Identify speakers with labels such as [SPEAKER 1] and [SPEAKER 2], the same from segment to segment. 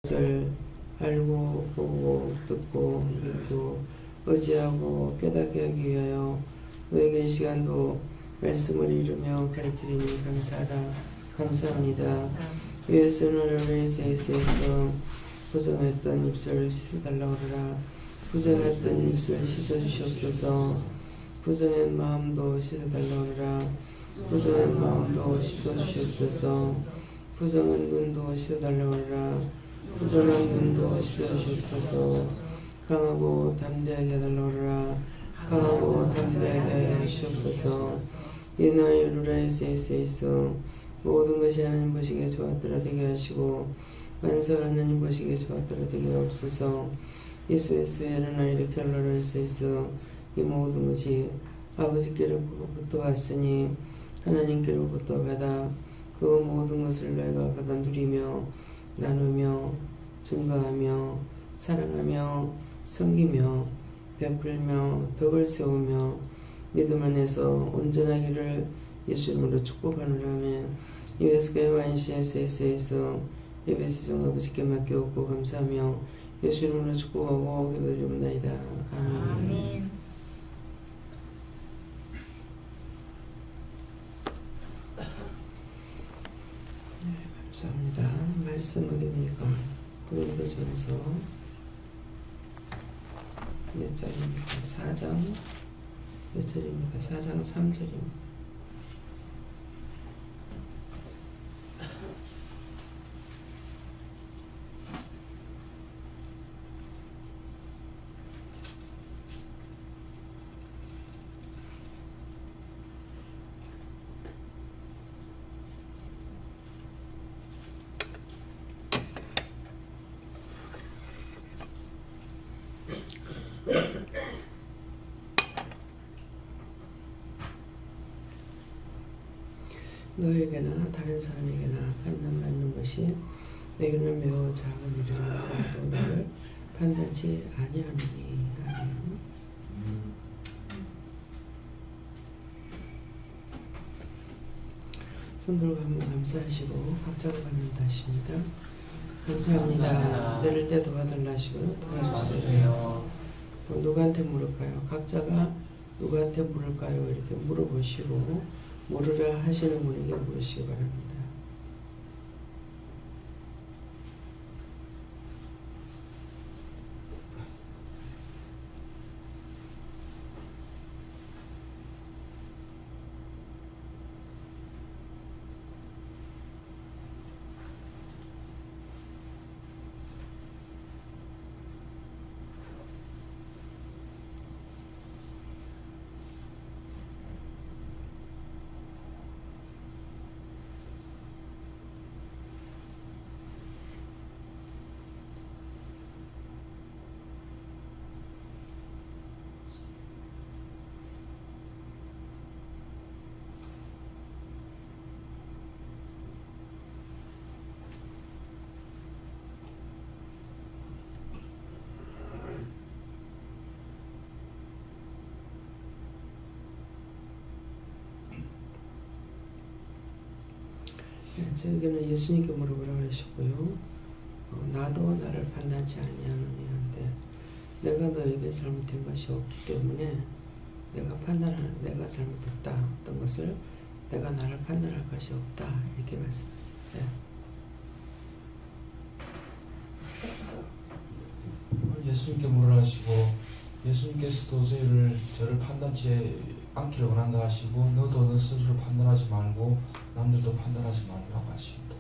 [SPEAKER 1] 것을 알고 보고 듣고 믿고 의지하고 깨닫게 하기 위하여 너에게 이 시간도 말씀을 이루며 가르치리니 감사합니다. 예수는 레이스에서 부정했던 입술을 씻어달라고 하라. 부정했던 입술을 씻어주시옵소서. 부정한 마음도 씻어달라고 하라. 부정한 마음도 씻어주시옵소서. 부정한 눈도 씻어달라고 하라. 부정한 눈도 씻어주시옵소서. 강하고 담대하게 해달라고 하라. 강하고 담대하게 하시옵소서. 이 나의 루라이스에서 모든 것이 하나님 보시기에 좋았더라 되게 하시고 만사 하나님 보시기에 좋았더라 되게 없소서. 예수의 나의 이렇게 루라이스에서 이 모든 것이 아버지께로부터 왔으니 하나님께로부터 받아 그 모든 것을 내가 받아 누리며 나누며 증거하며 사랑하며 섬기며 베풀며 덕을 세우며 믿음 안에서 온전하기를 예수 이름으로 축복하노라며 예배스가의 만시에서 예배시정 아버지께 맡겨오고 감사하며 예수 이름으로 축복하고 기도드립니다. 아멘. 감사합니다. 말씀 어디입니까? 고린도전서 몇 절입니까? 4장 몇 절입니까? 4장 3절입니다. 너에게나 다른 사람에게나 판단받는 것이 내게는 매우 작은 일이라 또 너를 판단치 아니하노니. 아멘. 손들고 한번 감사하시고 각자로 받는다십니다. 감사합니다. 내릴 때 도와달라 하시고 도와주세요. 누구한테 물을까요? 각자가 누구한테 물을까요? 이렇게 물어보시고 모르라 하시는 분에게 물으시기 바랍니다. 저에게는 예수님께 물어보라 그러셨고요. 나도 나를 판단치 아니하느니 하는데 내가 너에게 잘못된 것이 없기 때문에 내가 잘못했다 어떤 것을 내가 나를 판단할 것이 없다 이렇게 말씀하셨어요.
[SPEAKER 2] 예수님께 물으라 하시고 예수님께서도 저를 판단치 않기를 원한다 하시고 너도 너 스스로 판단하지 말고 남들도 판단하지 말라고 하십니다.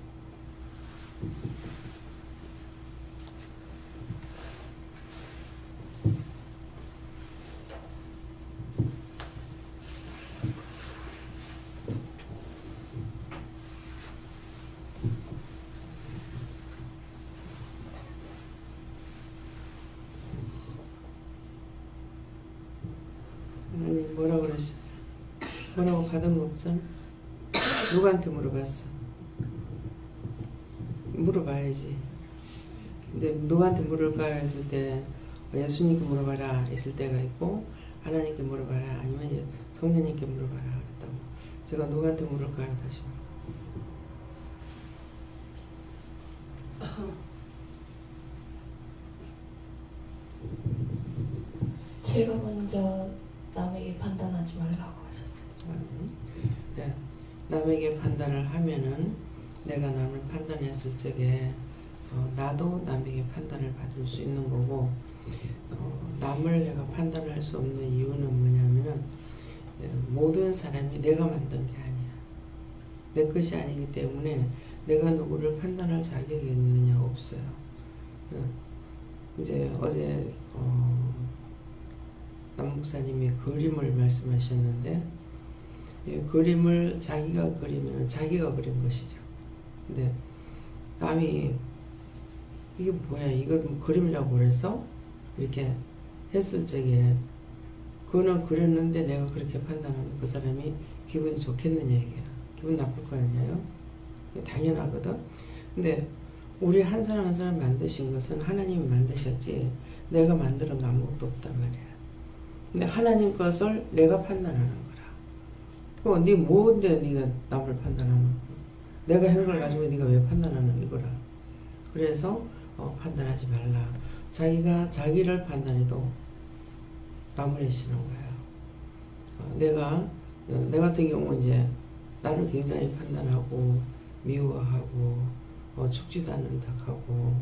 [SPEAKER 1] 아니 뭐라고 그러시? 뭐라고 받은 거 없잖아? 누구한테 물어봤어? 물어봐야지. 근데 누구한테 물을까요? 했을 때 예수님께 물어봐라 했을 때가 있고 하나님께 물어봐라 아니면 성령님께 물어봐라 그랬다고. 제가 누구한테 물을까요? 다시
[SPEAKER 3] 제가 먼저 남에게 판단하지 말라고 하셨어요.
[SPEAKER 1] 네. 남에게 판단을 하면은 내가 남을 판단했을 적에 나도 남에게 판단을 받을 수 있는 거고, 남을 내가 판단할 수 없는 이유는 뭐냐면은 모든 사람이 내가 만든 게 아니야. 내 것이 아니기 때문에 내가 누구를 판단할 자격이 있느냐 없어요. 이제 어제 남 목사님이 그림을 말씀하셨는데, 이 그림을 자기가 그리면 자기가 그린 것이죠. 근데 남이 이게 뭐야, 이거 뭐 그림이라고 그랬어? 이렇게 했을 적에 그거는 그렸는데 내가 그렇게 판단하면 그 사람이 기분이 좋겠느냐 이게야. 기분 나쁠 거 아니에요? 당연하거든. 근데 우리 한 사람 한 사람 만드신 것은 하나님이 만드셨지 내가 만드는 거 아무것도 없단 말이야. 근데 하나님 것을 내가 판단하는 거라. 그럼 네 뭔데 네가 남을 판단하는 거야? 내가 한 걸 가지고 네가 왜 판단하는 이거라. 그래서 판단하지 말라. 자기가 자기를 판단해도 남을 해치는 거야. 내 같은 경우 이제 나를 굉장히 판단하고 미워하고 죽지도 않는다 하고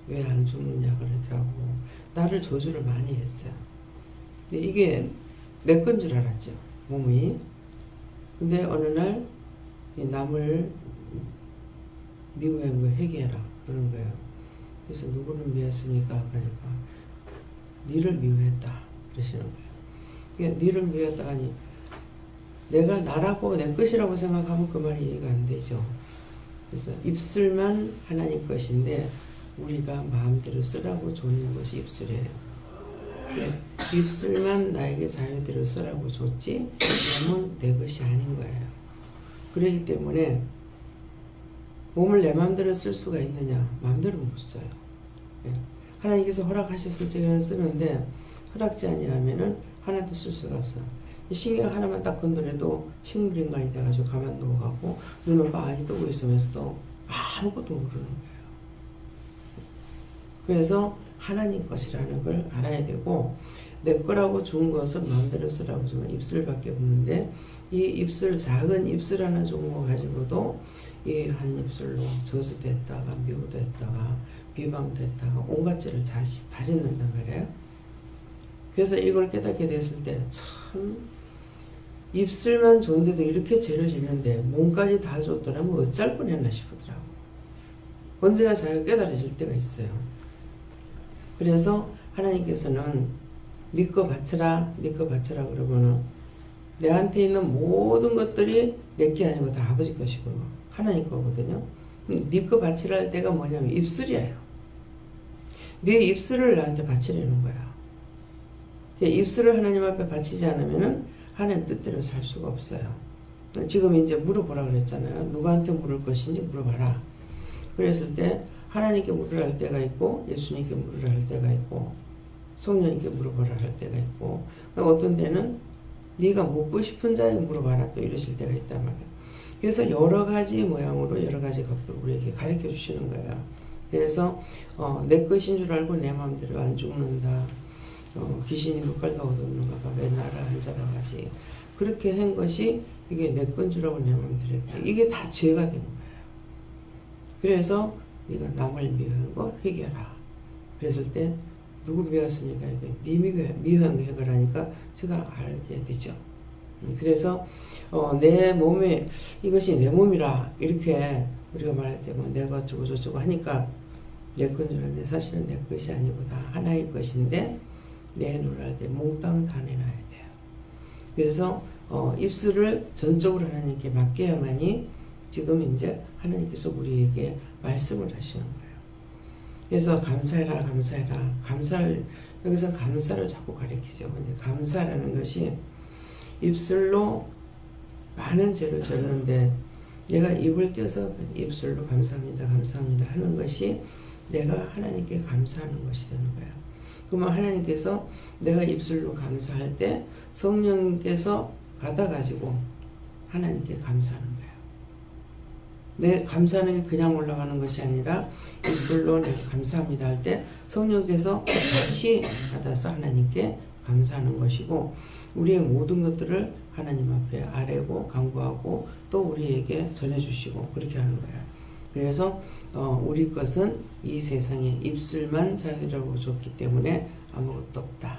[SPEAKER 1] 왜 안 죽느냐 그렇게 하고 나를 저주를 많이 했어요. 근데 이게 내 건 줄 알았죠, 몸이. 근데 어느 날 남을 미워한 거 회개해라 그러는 거예요. 그래서 누구를 미웠습니까? 그러니까 니를 미워했다 그러시는 거예요. 그러니까 니를 미워했다 하니 내가 나라고 내 것이라고 생각하면 그 말이 이해가 안 되죠. 그래서 입술만 하나님 것인데 우리가 마음대로 쓰라고 줬는 것이 입술이에요. 입술만 나에게 자유대로 쓰라고 줬지 몸은 내 것이 아닌 거예요. 그렇기 때문에 몸을 내 마음대로 쓸 수가 있느냐? 마음대로 못 써요. 하나님께서 허락하셨을 적에는 쓰는데 허락지 아니하면은 하나도 쓸 수가 없어요. 신경 하나만 딱 건드려도 식물인간이 돼가지고 가만 누워가고 눈은 빤히 뜨고 있으면서도 아무것도 모르는 거예요. 그래서 하나님 것이라는 걸 알아야 되고 내 거라고 준 것은 마음대로 쓰라고 주면 입술밖에 없는데 이 입술, 작은 입술 하나 준 거 가지고도 이 한 입술로 저주됐다가 미워됐다가 비방됐다가 온갖 죄를 다 짓는단 말이에요. 그래서 이걸 깨닫게 됐을 때 참 입술만 좋은데도 이렇게 죄를 짓는데 몸까지 다 줬더라면 어쩔 뻔했나 싶더라고. 언제가 자기가 깨달아질 때가 있어요. 그래서 하나님께서는 네 거 바쳐라, 네 거 바쳐라 그러면은 내한테 있는 모든 것들이 내 게 아니고 다 아버지 것이고 하나님 거거든요. 네 거 바치라 할 때가 뭐냐면 입술이에요. 네 입술을 나한테 바치려는 거야. 입술을 하나님 앞에 바치지 않으면은 하나님 뜻대로 살 수가 없어요. 지금 이제 물어보라 그랬잖아요. 누구한테 물을 것인지 물어봐라. 그랬을 때 하나님께 물으라 할 때가 있고 예수님께 물으라 할 때가 있고 성령님께 물어보라 할 때가 있고 어떤 때는 네가 묻고 싶은 자에게 물어봐라 또 이러실 때가 있단 말이에요. 그래서 여러 가지 모양으로 여러 가지 각도로 우리에게 가르쳐 주시는 거예요. 그래서 내 것인 줄 알고 내 마음대로 안 죽는다. 귀신이 눈깔도 얻었는가 봐. 왜 나를 안 잡아가지. 그렇게 한 것이 이게 내 건 줄 알고 내 마음대로 했다. 이게 다 죄가 된 거예요. 그래서 네가 남을 미워한 거 회개하라. 그랬을 때 누구 미웠습니까? 네 미워한 거 해결하니까 제가 알게 되죠. 그래서 내 몸에 이것이 내 몸이라 이렇게 우리가 말할 때 뭐 내가 어쩌고 저쩌고 하니까 내 건 줄 알았는데 사실은 내 것이 아니고 다 하나의 것인데 내 눈을 할 때 몽땅 다 내놔야 돼요. 그래서 입술을 전적으로 하나님께 맡겨야만이 지금 이제 하나님께서 우리에게 말씀을 하시는 거예요. 그래서 감사해라, 감사해라. 여기서 감사를 자꾸 가리키죠. 근데 감사라는 것이 입술로 많은 죄를 졌는데 내가 입을 떼서 입술로 감사합니다, 감사합니다 하는 것이 내가 하나님께 감사하는 것이 되는 거예요. 그러면 하나님께서 내가 입술로 감사할 때 성령님께서 받아가지고 하나님께 감사하는 거예요. 내 감사하는 게 그냥 올라가는 것이 아니라 입술로 내가 감사합니다 할 때 성령께서 다시 받아서 하나님께 감사하는 것이고 우리의 모든 것들을 하나님 앞에 아뢰고 간구하고 또 우리에게 전해주시고 그렇게 하는 거예요. 그래서 우리 것은 이 세상에 입술만 자유라고 줬기 때문에 아무것도 없다.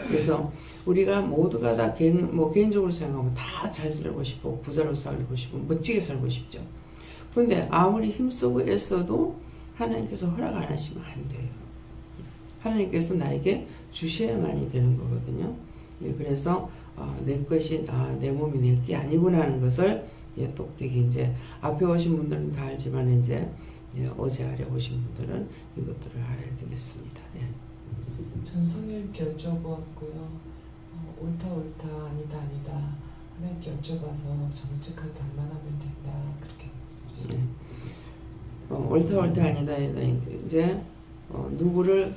[SPEAKER 1] 그래서 우리가 모두가 다 개인적으로 생각하면 다 잘 살고 싶고 부자로 살고 싶고 멋지게 살고 싶죠. 그런데 아무리 힘쓰고 애써도 하나님께서 허락 안 하시면 안 돼요. 하나님께서 나에게 주셔야만이 되는 거거든요. 예, 그래서 내 것이 내 몸이 내 게 아니구나 하는 것을 똑되게 이제 앞에 오신 분들은 다 알지만 이제 어제 아래 오신 분들은 이것들을 알아야 되겠습니다. 예.
[SPEAKER 4] 전 성령님께 여쭤보았고요. 옳다 아니다 하나님께 여쭤봐서 정직한 답만 하면 된다 그렇게 말씀하셨어요.
[SPEAKER 1] 옳다 아니다 이제 누구를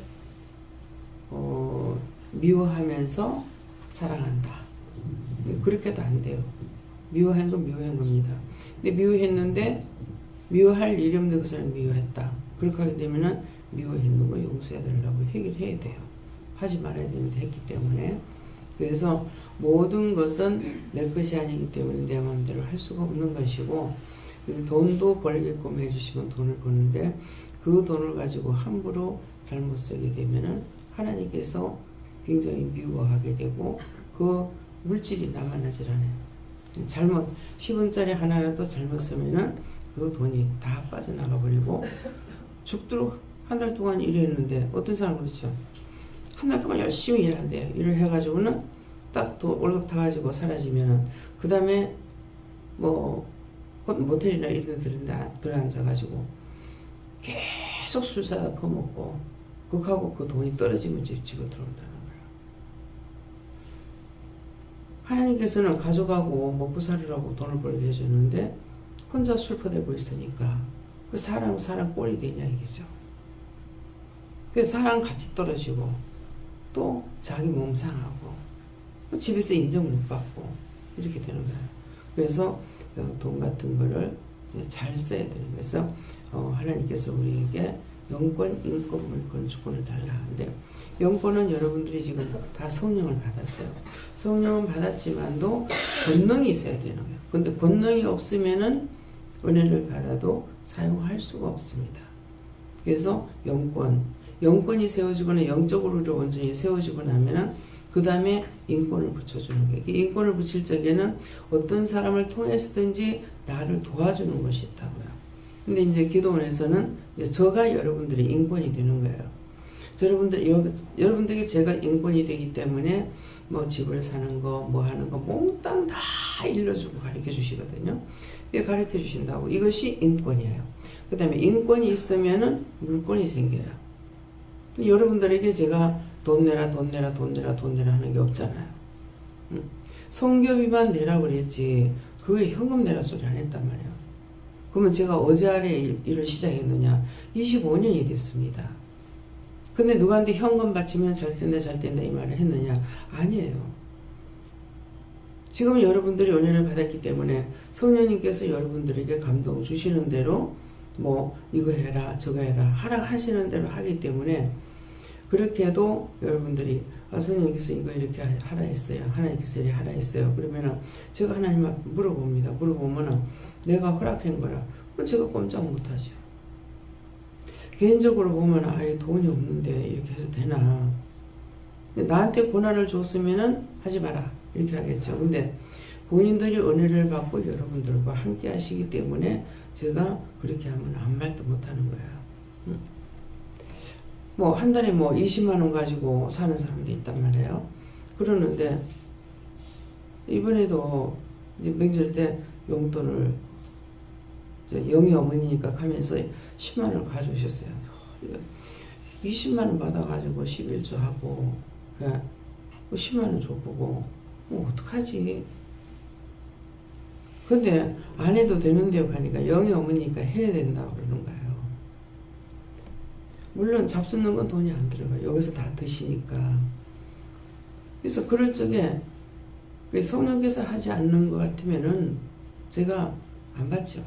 [SPEAKER 1] 미워하면서 사랑한다. 그렇게도 안 돼요. 미워한 건 미워한 겁니다. 근데 미워했는데 미워할 일이 없는데 그 사람이 미워했다. 그렇게 하게 되면은 미워했는 거 용서해달라고 얘기를 해야 돼요. 하지 말아야 되는데 했기 때문에. 그래서 모든 것은 내 것이 아니기 때문에 내 마음대로 할 수가 없는 것이고 돈도 벌게끔 해주시면 돈을 버는데 그 돈을 가지고 함부로 잘못 쓰게 되면은 하나님께서 굉장히 미워하게 되고 그 물질이 남아나질 않아요. 잘못 10원짜리 하나라도 잘못 쓰면은 그 돈이 다 빠져나가 버리고 죽도록 한 달 동안 일했는데 어떤 사람은 그렇죠. 한 달 동안 열심히 일한대요. 일을 해가지고는 딱 또 월급 타가지고 사라지면은 그 다음에 뭐 모텔이나 이런 데 들어앉아가지고 계속 술 사다 퍼먹고 그하고 그 돈이 떨어지면 집어 들어온다는 거예요. 하나님께서는 가져가고 먹고 살으라고 돈을 벌게 해주는데 혼자 술 퍼대고 있으니까 그 사람 꼴이 되냐 이거죠. 그 사람 같이 떨어지고 또 자기 몸 상하고 집에서 인정 못 받고 이렇게 되는 거예요. 그래서 돈 같은 거를 잘 써야 되는 거예요. 그래서 하나님께서 우리에게 영권, 인권, 물권, 주권을 달라 하는데 영권은 여러분들이 지금 다 성령을 받았어요. 성령은 받았지만도 권능이 있어야 되는 거예요. 근데 권능이 없으면은 은혜를 받아도 사용할 수가 없습니다. 그래서 영권이 세워지거나 영적으로 온전히 세워지고 나면은 그 다음에 인권을 붙여주는 거예요. 인권을 붙일 적에는 어떤 사람을 통해서든지 나를 도와주는 것이 있다고요. 근데 이제 기도원에서는 이제 저가 여러분들의 인권이 되는 거예요. 여러분들에게 제가 인권이 되기 때문에 뭐 집을 사는 거, 뭐 하는 거, 몽땅 다 일러주고 가르쳐 주시거든요. 이게 가르쳐 주신다고. 이것이 인권이에요. 그 다음에 인권이 있으면은 물권이 생겨요. 여러분들에게 제가 돈 내라 하는 게 없잖아요. 성교비만 내라고 그랬지 그게 현금 내라 소리 안 했단 말이에요. 그러면 제가 어제 아래 일을 시작했느냐? 25년이 됐습니다. 근데 누구한테 현금 바치면 잘 된다 이 말을 했느냐? 아니에요. 지금 여러분들이 은혜를 받았기 때문에 성령님께서 여러분들에게 감동 주시는 대로 뭐 이거 해라 저거 해라 하시는 대로 하기 때문에 그렇게 해도 여러분들이 성령님께서 이거 이렇게 하라 했어요. 하나님께서 이렇게 하라 했어요. 그러면은 제가 하나님 앞에 물어봅니다. 물어보면은 내가 허락한 거라. 그럼 제가 꼼짝 못하죠. 개인적으로 보면 아예 돈이 없는데 이렇게 해서 되나. 나한테 고난을 줬으면은 하지 마라. 이렇게 하겠죠. 근데 본인들이 은혜를 받고 여러분들과 함께 하시기 때문에 제가 그렇게 하면 아무 말도 못하는 거예요. 뭐 한 달에 뭐 20만 원 가지고 사는 사람도 있단 말이에요. 그러는데 이번에도 이제 명절 때 용돈을 영희 어머니니까 가면서 10만 원을 가져오셨어요. 20만 원 받아가지고 11조 하고 10만 원 줘보고 뭐 어떡하지. 근데 안 해도 되는데요 가니까 영희 어머니니까 해야 된다고 그러는 거예요. 물론 잡수는 건 돈이 안 들어가요. 여기서 다 드시니까. 그래서 그럴 적에 성령께서 하지 않는 것 같으면은 제가 안 받죠.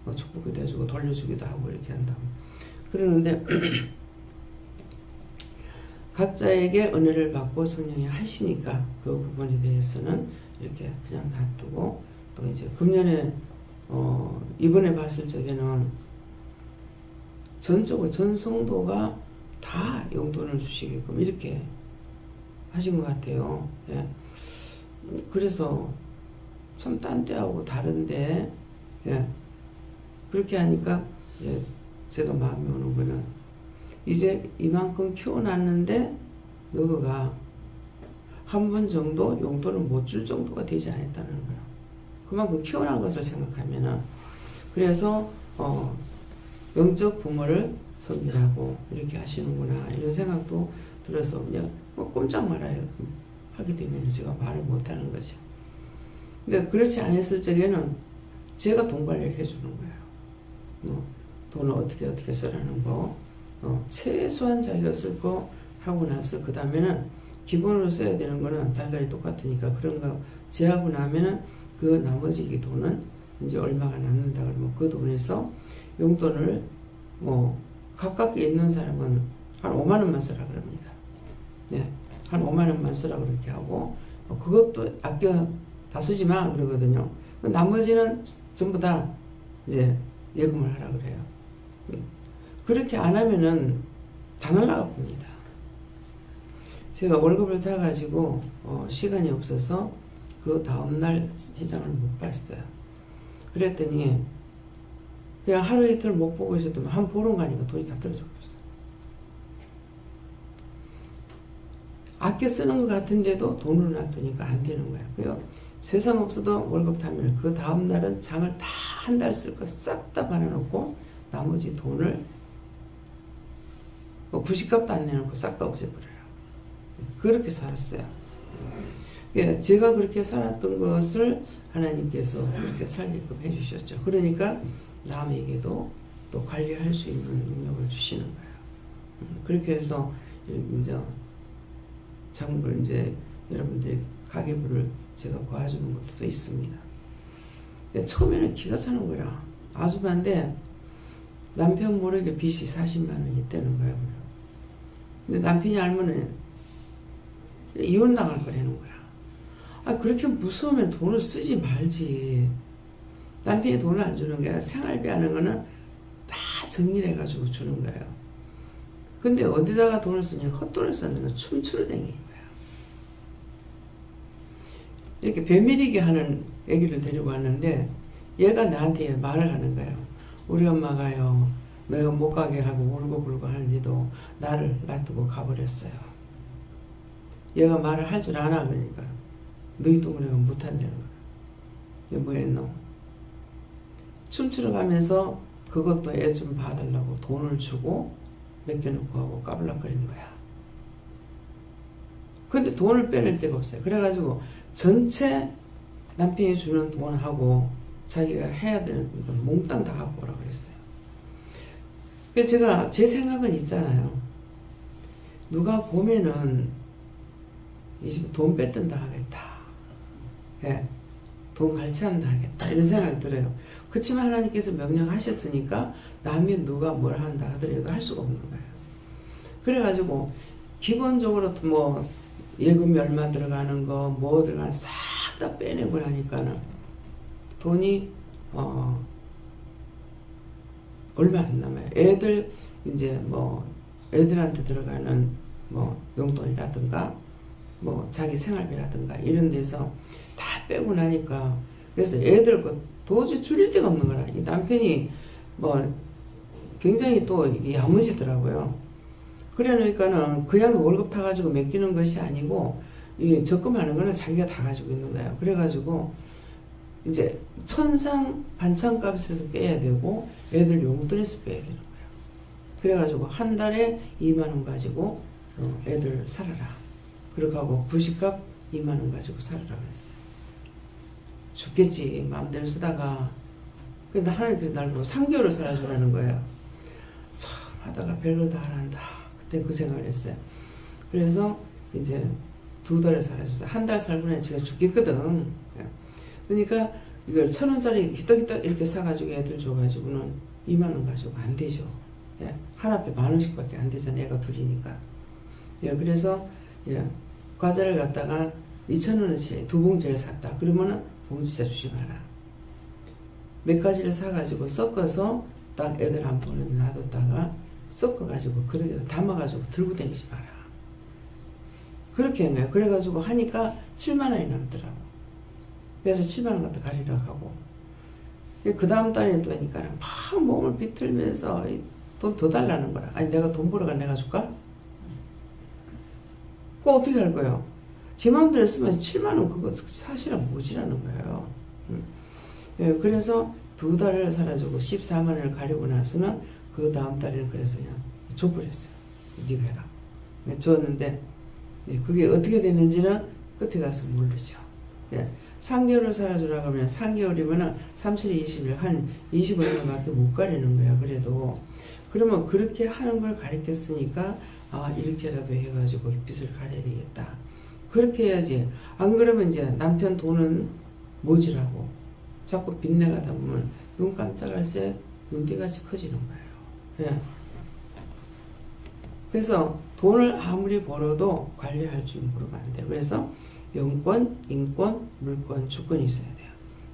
[SPEAKER 1] 뭐 축복기도 해주고 돌려주기도 하고 이렇게 한다고. 그러는데 각자에게 은혜를 받고 성령이 하시니까 그 부분에 대해서는 이렇게 그냥 놔두고, 또 이제 금년에 이번에 봤을 적에는 전적으로 전 성도가 다 용돈을 주시게끔 이렇게 하신 것 같아요. 예. 그래서 참 딴 때하고 다른데, 예. 그렇게 하니까 이제 제가 마음에 오는 거는, 이제 이만큼 키워놨는데 너가 한 번 정도 용돈을 못 줄 정도가 되지 않았다는 거예요. 그만큼 키워난 것을 생각하면은, 그래서 영적 부모를 섬기라고 이렇게 하시는구나 이런 생각도 들어서 그냥 뭐 꼼짝 말아요. 하게 되면 제가 말을 못하는 거죠. 근데 그렇지 않았을 적에는 제가 돈 관리를 해주는 거예요. 돈을 어떻게 쓰라는 거, 최소한 자기가 쓸 거 하고 나서 그 다음에는 기본으로 써야 되는 거는 달달이 똑같으니까 그런 거 제하고 나면은 그 나머지 돈은 이제 얼마가 남는다 그러면 그 돈에서 용돈을 뭐 가깝게 있는 사람은 한 5만 원만 쓰라 그럽니다. 네, 한 5만 원만 쓰라 그렇게 하고, 그것도 아껴 다 쓰지 마 그러거든요. 나머지는 전부 다 이제 예금을 하라 그래요. 그렇게 안 하면은 다 날라가 봅니다. 제가 월급을 다 가지고 시간이 없어서 그 다음날 시장을 못 봤어요. 그랬더니 그냥 하루 이틀 못 보고 있었더니 한 보름 가니까 돈이 다 떨어져 버렸어요. 아껴 쓰는 것 같은데도 돈을 놔두니까 안 되는 거예요. 그래서 세상 없어도 월급 타면 그 다음날은 장을 다 한 달 쓸 거 싹 다 받아놓고 나머지 돈을 뭐 부식값도 안 내놓고 싹 다 없애버려요. 그렇게 살았어요. 제가 그렇게 살았던 것을 하나님께서 그렇게 살게끔 해주셨죠. 그러니까 남에게도 또 관리할 수 있는 능력을 주시는 거예요. 그렇게 해서 이제 장부를 이제 여러분들이 가계부를 제가 봐주는 것도 또 있습니다. 처음에는 기가 차는 거라. 아줌마인데 남편 모르게 빚이 40만 원이 있다는 거예요. 근데 남편이 알면은 이혼 당할 거라는 거야. 그렇게 무서우면 돈을 쓰지 말지. 남편이 돈을 안 주는 게 아니라 생활비 하는 거는 다 정리를 해가지고 주는 거예요. 근데 어디다가 돈을 쓰냐? 헛돈을 쓰는 건 춤추러 다니는 거야. 이렇게 배밀이게 하는 애기를 데리고 왔는데 얘가 나한테 말을 하는 거예요. 우리 엄마가요, 내가 못 가게 하고 울고불고 하는데도 나를 놔두고 가버렸어요. 얘가 말을 할 줄 아나 그러니까 너희 동네가 못한다는 거야. 이게 뭐였노? 춤추러 가면서 그것도 애 좀 봐달라고 돈을 주고 맡겨놓고 하고 까불락거리는 거야. 근데 돈을 빼낼 데가 없어요. 그래가지고 전체 남편이 주는 돈하고 자기가 해야 되는 건 몽땅 다 갖고 오라고 그랬어요. 그래서 제가 제 생각은 있잖아요. 누가 보면은 이 집 돈 뺏든다 하겠다. 예, 돈 갈취한다 하겠다. 이런 생각이 들어요. 그렇지만 하나님께서 명령하셨으니까 남이 누가 뭘 한다 하더라도 할 수가 없는 거예요. 그래가지고 기본적으로 뭐 예금이 얼마 들어가는 거, 뭐 들어가는 싹 다 빼내고 나니까는 돈이 얼마 안 남아요. 애들 이제 뭐 애들한테 들어가는 뭐 용돈이라든가 뭐 자기 생활비라든가 이런 데서 다 빼고 나니까 그래서 애들 거 도저히 줄일 데가 없는 거라. 이 남편이 뭐 굉장히 또 야무지더라고요. 그러니까는 그냥 월급 타가지고 맡기는 것이 아니고 이 적금하는 거는 자기가 다 가지고 있는 거예요. 그래가지고 이제 천상 반찬값에서 빼야 되고 애들 용돈에서 빼야 되는 거예요. 그래가지고 한 달에 2만 원 가지고 애들 살아라. 그렇게 하고 부식값 2만 원 가지고 살아라 그랬어요. 죽겠지 마음대로 쓰다가. 근데 하나님께서 날 보고 3개월을 살아주라는 거예요. 참 하다가 별걸 다 한다. 그때 그 생각을 했어요. 그래서 이제 2달을 살아줬어요. 한 달 살고 나면 제가 죽겠거든. 그러니까 이걸 1,000원짜리 히떡히떡 이렇게 사가지고 애들 줘가지고는 2만 원 가지고 안 되죠. 예. 한 앞에 10,000원씩밖에 안 되잖아요. 애가 둘이니까. 예, 그래서 예, 과자를 갖다가 2,000원어치 2봉지를 샀다. 그러면은 봉지째 주지 마라. 몇 가지를 사가지고 섞어서 딱 애들 한 번에 놔뒀다가 섞어가지고 그렇게 담아가지고 들고 다니지 마라. 그렇게 한 거예요. 그래가지고 하니까 7만 원이 남더라고. 그래서 7만 원 갖다 가리라고 하고. 그 다음 달에 또 하니까 막 몸을 비틀면서 돈 더 달라는 거라. 아니 내가 돈 벌어가 내가 줄까? 그거 어떻게 할 거예요? 제 마음대로 쓰면 7만 원 그거 사실은 모지라는 거예요. 예, 그래서 2달을 살아주고 14만 원을 가리고 나서는 그 다음 달에는 그래서 그냥 줘버렸어요. 네가 해라. 줬는데 예, 그게 어떻게 됐는지는 끝에 가서 모르죠. 예, 3개월을 살아주라고 하면 3개월이면은 37, 20일 한 25년밖에 못 가리는 거야. 그래도 그러면 그렇게 하는 걸 가르쳤으니까 아 이렇게라도 해가지고 빚을 가려야 되겠다. 그렇게 해야지. 안 그러면 이제 남편 돈은 모지라고 자꾸 빚내가다 보면 눈 깜짝할 새 눈띠같이 커지는 거예요. 예. 그래서 돈을 아무리 벌어도 관리할 줄 모르면 안 돼요. 그래서 영권, 인권, 물권, 주권이 있어야 돼요.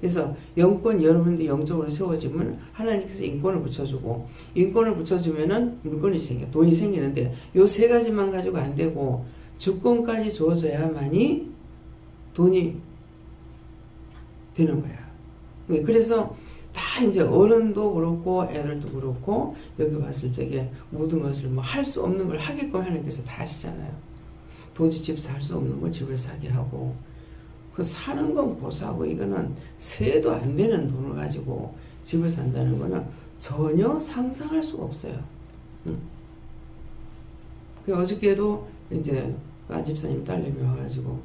[SPEAKER 1] 그래서 영권 여러분들 영적으로 세워지면 하나님께서 인권을 붙여주고 인권을 붙여주면은 물권이 생겨 돈이 생기는데 요 세 가지만 가지고 안 되고 주권까지 주어져야만이 돈이 되는 거야. 그래서 다 이제 어른도 그렇고 애들도 그렇고 여기 왔을 적에 모든 것을 뭐 할 수 없는 걸 하게끔 하나님께서 다 하시잖아요. 도저히 집 살 수 없는 걸 집을 사게 하고 그 사는 건 고사하고 이거는 세도 안 되는 돈을 가지고 집을 산다는 거는 전혀 상상할 수가 없어요. 그 어저께도 이제 안집사님 딸내미 와가지고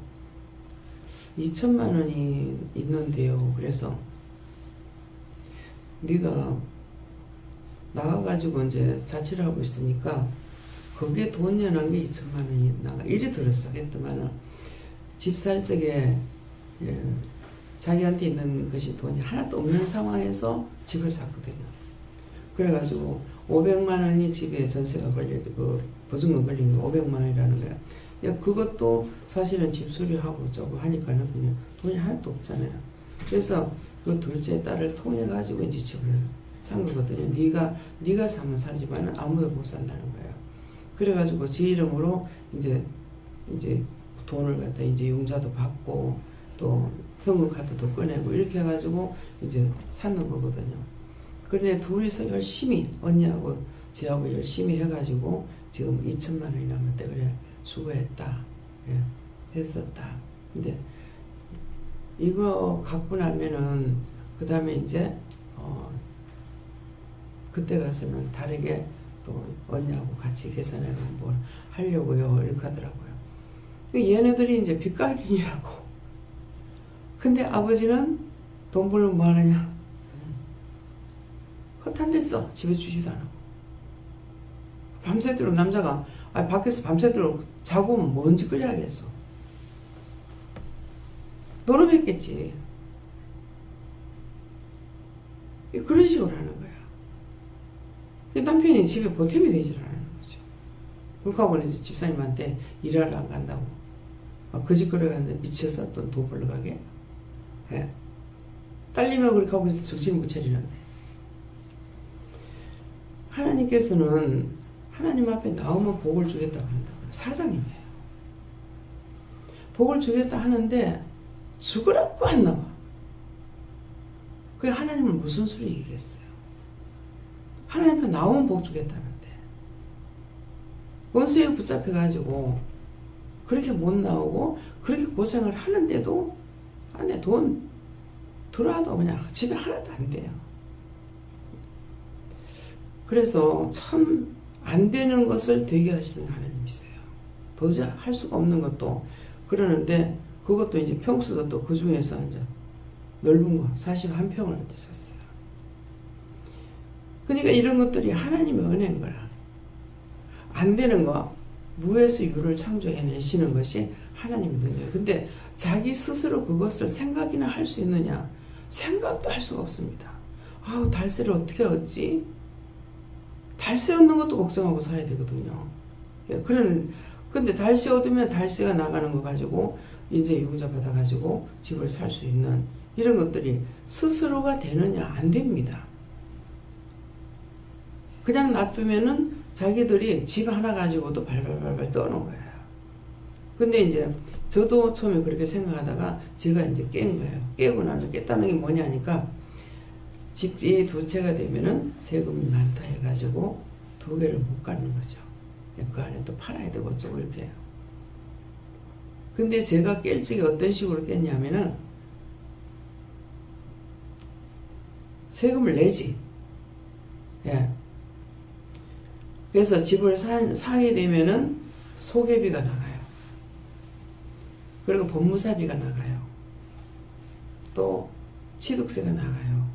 [SPEAKER 1] 2천만 원이 있는데요. 그래서 네가 나가가지고 이제 자취를 하고 있으니까 거기에 돈 연한 게 2천만 원이 나가 이리 들었어. 했더만은 집 살 적에 예, 자기한테 있는 것이 돈이 하나도 없는 상황에서 집을 샀거든요. 그래가지고 500만 원이 집에 전세가 걸려도 그 보증금 걸린 게 500만 원이라는 거야. 야, 그것도 사실은 집 수리하고 저거 하니까는 그냥 돈이 하나도 없잖아요. 그래서 그 둘째 딸을 통해 가지고 이제 집을 산 거거든요. 네가 사면 사지만은 아무도 못 산다는 거예요. 그래가지고 지 이름으로 이제 돈을 갖다 이제 융자도 받고 또 현금 카드도 꺼내고 이렇게 해가지고 이제 사는 거거든요. 그런데 둘이서 열심히 언니하고 저하고 열심히 해가지고 지금 2천만 원이 남았대. 그래 수고했다. 예, 했었다. 근데 이거 갖고 나면은 그 다음에 이제 그때 가서는 다르게 또 언니하고 같이 계산해서 뭘 하려고요 이렇게 하더라고요. 얘네들이 이제 빚가린이라고. 근데 아버지는 돈 벌면 뭐 하느냐? 허탄댔어. 집에 주지도 않고. 밤새도록 남자가 밖에서 밤새도록 자고 뭔 짓거리 하겠어. 노름했겠지. 그런 식으로 하는 거야. 남편이 집에 보탬이 되질 않는 거죠. 그렇게 이제 집사님한테 일하러 안 간다고. 그 짓거리 하는데 미쳐서 또 돈 벌러 가게. 예. 딸님을 그렇게 하고 정신 못 차리는데. 하나님께서는 하나님 앞에 나오면 복을 주겠다고 한다고. 사장님이에요. 복을 주겠다 하는데 죽으라고 안 나와. 그게 하나님은 무슨 소리이겠어요? 하나님 앞에 나오면 복 주겠다는데 원수에 붙잡혀가지고 그렇게 못 나오고 그렇게 고생을 하는데도 안에 돈 들어와도 그냥 집에 하나도 안 돼요. 그래서 참 안 되는 것을 되게 하시는 하나님이세요. 도저히 할 수가 없는 것도 그러는데 그것도 이제 평수도 또 그 중에서 이제 넓은 거 41평을 샀어요. 그러니까 이런 것들이 하나님의 은혜인 거라. 안 되는 거 무에서 유를 창조해내시는 것이 하나님의 은혜예요. 근데 자기 스스로 그것을 생각이나 할 수 있느냐? 생각도 할 수가 없습니다. 아우 달세를 어떻게 얻지? 달세 얻는 것도 걱정하고 살아야 되거든요. 근데 달세 얻으면 달세가 나가는 거 가지고 이제 융자 받아 가지고 집을 살 수 있는 이런 것들이 스스로가 되느냐? 안 됩니다. 그냥 놔두면은 자기들이 집 하나 가지고도 발발발발 떠는 거예요. 근데 이제 저도 처음에 그렇게 생각하다가 제가 이제 깬 거예요. 깨고 나서 깼다는 게 뭐냐니까 집이 두 채가 되면은 세금이 많다 해가지고 두 개를 못 갖는 거죠. 그 안에 또 팔아야 되고 어쩌고 이렇게 해요. 근데 제가 깰 적에 어떤 식으로 깼냐면은 세금을 내지. 예. 그래서 집을 사게 되면은 소개비가 나가요. 그리고 법무사비가 나가요. 또 취득세가 나가요.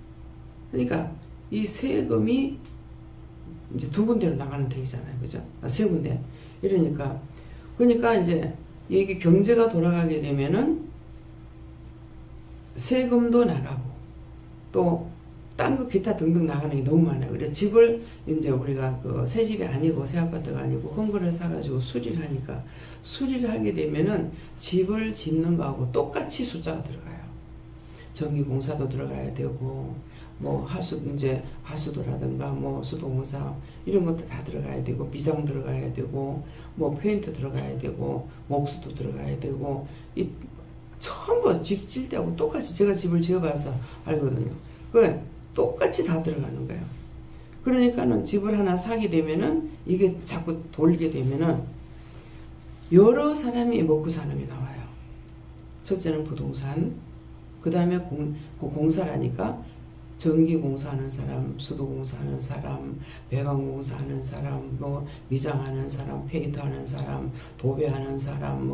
[SPEAKER 1] 그러니까 이 세금이 이제 두 군데로 나가는 되잖아요. 그죠? 세 군데. 그러니까 이제 이게 경제가 돌아가게 되면은 세금도 나가고 또 딴 거 기타 등등 나가는 게 너무 많아요. 그래서 집을 이제 우리가 그 새 집이 아니고 새 아파트가 아니고 헌거를 사가지고 수리를 하니까 수리를 하게 되면은 집을 짓는 거하고 똑같이 숫자가 들어가요. 전기공사도 들어가야 되고 뭐 하수도라든가 뭐 수도공사 이런 것도 다 들어가야 되고 비장 들어가야 되고 뭐 페인트 들어가야 되고 목수도 들어가야 되고 이 전부 집 질 때하고 똑같이 제가 집을 지어봐서 알거든요. 그래 똑같이 다 들어가는 거예요. 그러니까는 집을 하나 사게 되면은 이게 자꾸 돌게 되면은 여러 사람이 먹고 사는 게 나와요. 첫째는 부동산, 그 다음에 공사라니까 전기공사하는 사람, 수도공사하는 사람, 배관공사하는 사람, 뭐 미장하는 사람, 페인트하는 사람, 도배하는 사람,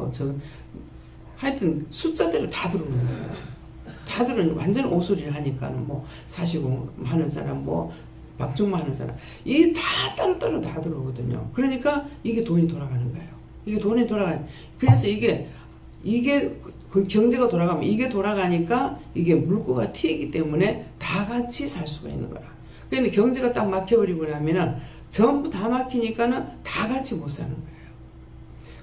[SPEAKER 1] 하여튼 숫자대로 다 들어오는 거예요. 다들은 완전 오소리를 하니까는 뭐 사시공 하는 사람, 뭐 박중만 하는 사람, 이게 다 따로따로 다 들어오거든요. 그러니까 이게 돈이 돌아가는 거예요. 이게 돈이 돌아가요. 그래서 이게 그 경제가 돌아가면 이게 돌아가니까 이게 물꼬가 튀기 때문에 다 같이 살 수가 있는 거라. 그런데 경제가 딱 막혀버리고 나면은 전부 다 막히니까는 다 같이 못 사는 거예요.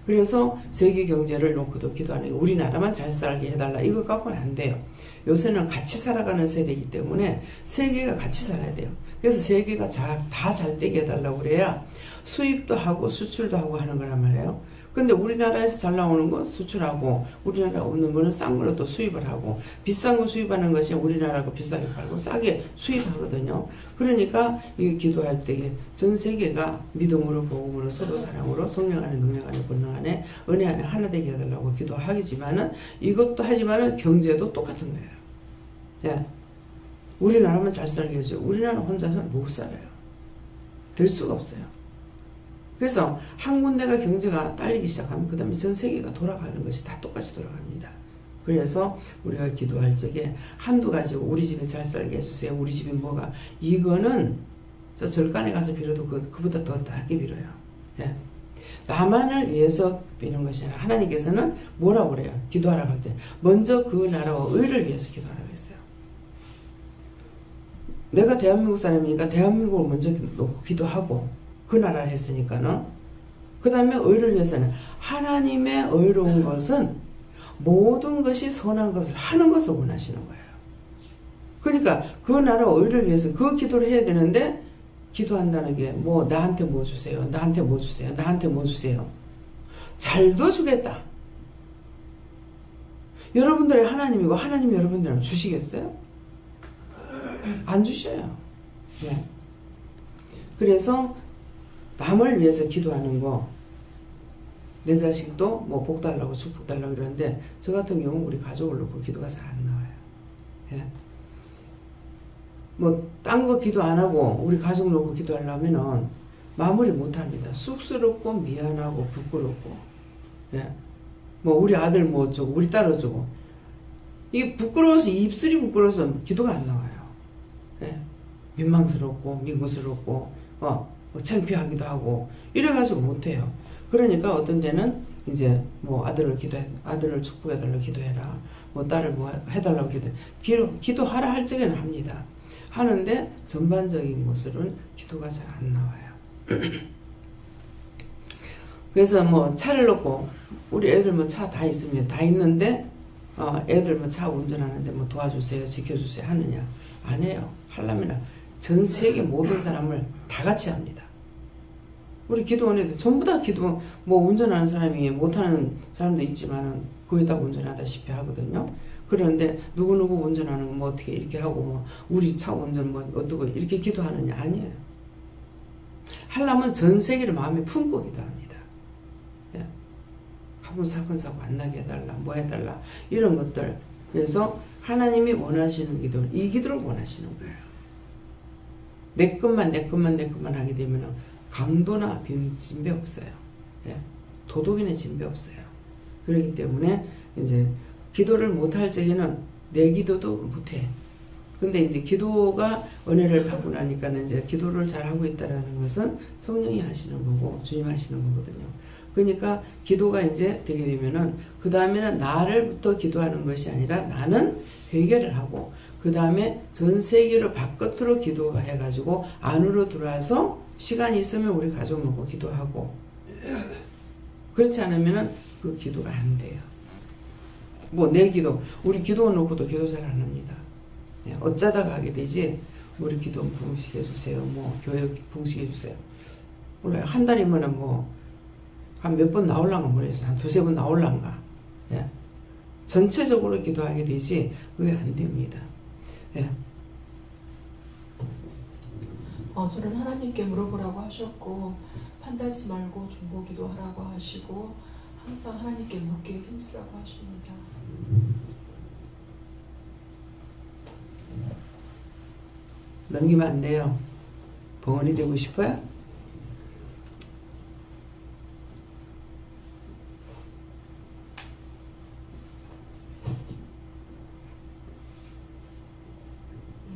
[SPEAKER 1] 그래서 세계 경제를 놓고도 기도하는 게 우리나라만 잘 살게 해달라 이거 갖고는 안 돼요. 요새는 같이 살아가는 세대이기 때문에 세계가 같이 살아야 돼요. 그래서 세계가 다 잘 되게 해달라고 그래야 수입도 하고 수출도 하고 하는 거란 말이에요. 근데 우리나라에서 잘 나오는 거 수출하고 우리나라 없는 거는 싼 걸로 또 수입을 하고 비싼 거 수입하는 것이 우리나라가 비싸게 팔고 싸게 수입하거든요. 그러니까 이 기도할 때 전 세계가 믿음으로 복음으로 서로 사랑으로 성령 안에 능력 안에 권능 안에 은혜 안에 하나 되게 해달라고 기도하지만은 이것도 하지만은 경제도 똑같은 거예요. 예. 우리나라만 잘 살게 해줘. 우리나라 혼자서는 못 살아요. 될 수가 없어요. 그래서 한 군데가 경제가 딸리기 시작하면 그 다음에 전 세계가 돌아가는 것이 다 똑같이 돌아갑니다. 그래서 우리가 기도할 적에 한두 가지고 우리 집에 잘 살게 해주세요. 우리 집에 뭐가 이거는 저 절간에 가서 빌어도 그보다 더 낫게 빌어요. 예. 나만을 위해서 비는 것이 아니라 하나님께서는 뭐라고 그래요? 기도하라고 할 때 먼저 그 나라와 의를 위해서 기도하라고 했어요. 내가 대한민국 사람이니까 대한민국을 먼저 놓고 기도하고 그 나라를 했으니까는 그 다음에 의를 위해서는 하나님의 의로운 것은 모든 것이 선한 것을 하는 것을 원하시는 거예요. 그러니까 그 나라 의를 위해서 그 기도를 해야 되는데 기도한다는 게 뭐 나한테 뭐 주세요, 나한테 뭐 주세요, 나한테 뭐 주세요. 잘도 주겠다. 여러분들이 하나님이고 하나님이 여러분들은 주시겠어요? 안 주셔요. 네. 그래서 남을 위해서 기도하는 거, 내 자식도 뭐 복 달라고 축복 달라고 이러는데 저 같은 경우는 우리 가족을 놓고 기도가 잘 안 나와요. 예. 뭐 딴 거 기도 안 하고 우리 가족 놓고 기도하려면은 마무리 못 합니다. 쑥스럽고 미안하고 부끄럽고, 예. 뭐 우리 아들 뭐 어쩌고 우리 딸 어쩌고 이게 부끄러워서 입술이 부끄러워서 기도가 안 나와요. 예. 민망스럽고 미구스럽고 창피하기도 하고 이래가지고 못해요. 그러니까 어떤 때는 이제 뭐 아들을 축복해달라고 기도해라, 뭐 딸을 뭐 해달라고 기도하라 할 적에는 합니다. 하는데 전반적인 모습은 기도가 잘 안 나와요. 그래서 뭐 차를 놓고 우리 애들 뭐 차 다 있습니다. 다 있는데 애들 뭐 차 운전하는데 뭐 도와주세요, 지켜주세요 하느냐? 안 해요. 하려면 전 세계 모든 사람을 다 같이 합니다. 우리 기도원에도 전부 다 기도 뭐 운전하는 사람이 못하는 사람도 있지만은 거의 다 운전하다시피 하거든요. 그런데 누구누구 운전하는 거 뭐 어떻게 이렇게 하고 뭐 우리 차 운전 뭐 어떻고 이렇게 기도하느냐? 아니에요. 하려면 전 세계를 마음에 품고 기도합니다. 예. 가끔 사건 사고 안 나게 해달라, 뭐 해달라 이런 것들. 그래서 하나님이 원하시는 기도, 이 기도를 원하시는 거예요. 내 것만 하게 되면 강도나 진배 없어요. 예. 도덕이나 진배 없어요. 그렇기 때문에 이제 기도를 못할 적에는 내 기도도 못해. 근데 이제 기도가 은혜를 받고 나니까는 이제 기도를 잘하고 있다라는 것은 성령이 하시는 거고 주님 하시는 거거든요. 그러니까 기도가 이제 되게 되면은 그 다음에는 나를부터 기도하는 것이 아니라 나는 회개를 하고 그 다음에 전 세계로 바깥으로 기도가 해가지고 안으로 들어와서 시간이 있으면 우리 가족 놓고 기도하고 그렇지 않으면은 그 기도가 안 돼요. 뭐 내 기도 우리 기도 놓고도 기도 잘 안 합니다. 어쩌다가 하게 되지 우리 기도 봉식해 주세요. 뭐 교회 봉식해 주세요. 몰라요. 한 달이면은 뭐 한 몇 번 나올란가 모르겠어요. 한 두세 번 나올란가. 예. 전체적으로 기도하게 되지 그게 안 됩니다. 예.
[SPEAKER 4] 저는 하나님께 물어보라고 하셨고 판단하지 말고 중보 기도하라고 하시고 항상 하나님께 묻게 힘쓰라고 하십니다.
[SPEAKER 1] 넘기면 안 돼요. 봉헌이 되고 싶어요?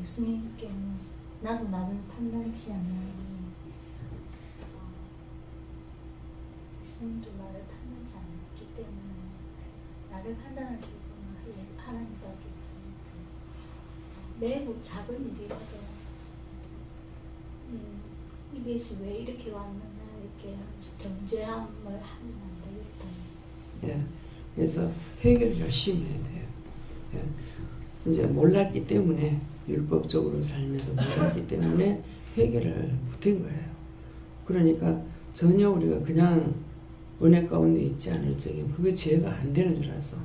[SPEAKER 3] 예수님께는 나도 나를 판단치 않으니 예수님도 나를 판단치 않기 때문에 나를 판단하실 분은 하나님밖에 없으니까 매우 작은 일이라도 이것이 왜 이렇게 왔느냐 이렇게 하면서 정죄함을 하면 안 되겠다.
[SPEAKER 1] 예. 그래서 회개를 열심히 해야 돼요. 예. 이제 몰랐기 때문에 율법적으로 살면서 몰랐기 때문에 회개를 못한 거예요. 그러니까 전혀 우리가 그냥 은혜 가운데 있지 않을 적엔 그게 죄가 안 되는 줄 알았어.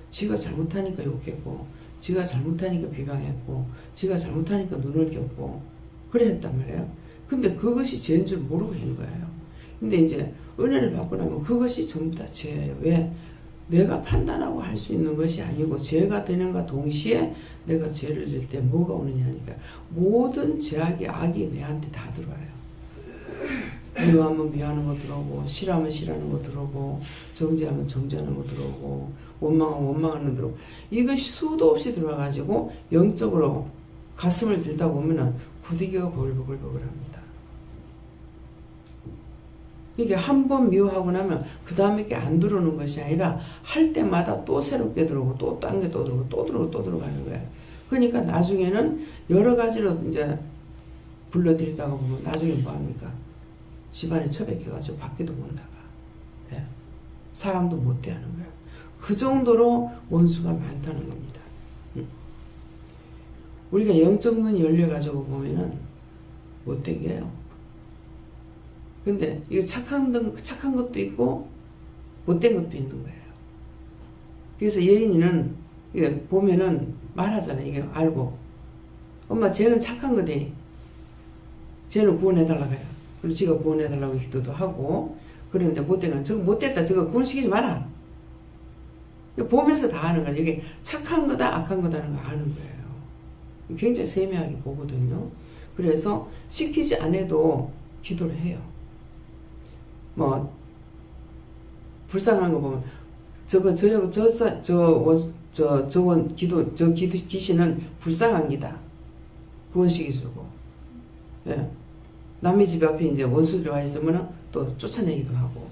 [SPEAKER 1] 지가 잘못하니까 욕했고 지가 잘못하니까 비방했고 지가 잘못하니까 눈을 겼고 그래 했단 말이에요. 근데 그것이 죄인 줄 모르고 있는 거예요. 근데 이제 은혜를 받고 나면 그것이 전부 다 죄예요. 왜? 내가 판단하고 할 수 있는 것이 아니고 죄가 되는가 동시에 내가 죄를 질 때 뭐가 오느냐니까 모든 죄악이 악이 내한테 다 들어와요. 미워하면 미워하는 거 들어오고 싫어하면 싫어하는 거 들어오고 정죄하면 정죄하는 거 들어오고 원망하면 원망하는 거 들어오고 이것이 수도 없이 들어와가지고 영적으로 가슴을 들다 보면은 구디기가 보글보글보글합니다. 이게 한 번 미워하고 나면 그 다음에 게 안 들어오는 것이 아니라 할 때마다 또 새롭게 들어오고 또 딴 게 또 들어오고 또 들어오고 또 들어가는 거예요. 그러니까 나중에는 여러 가지로 이제 불러들이다가 보면 나중에 뭐합니까? 집안에 처박혀가지고 밖에도 못 나가. 예. 사람도 못 대하는 거예요. 그 정도로 원수가 많다는 겁니다. 우리가 영적 눈이 열려가지고 보면은 못 되게요. 근데 이게 착한 것도 있고 못된 것도 있는 거예요. 그래서 예인이는 이게 보면은 말하잖아요. 이게 알고 엄마 쟤는 착한 거대. 쟤는 구원해달라고 해요. 그리고 지가 구원해달라고 기도도 하고 그런데 못된 건 저거 못됐다 저거 구원시키지 마라. 보면서 다 아는 거예요. 이게 착한 거다 악한 거다라는 거 아는 거예요. 굉장히 세밀하게 보거든요. 그래서 시키지 않아도 기도를 해요. 뭐 불쌍한 거 보면 저 귀신은 불쌍한 기다. 구원시켜주고. 예. 남의 집 앞에 이제 원수들이 와 있으면 또 쫓아내기도 하고.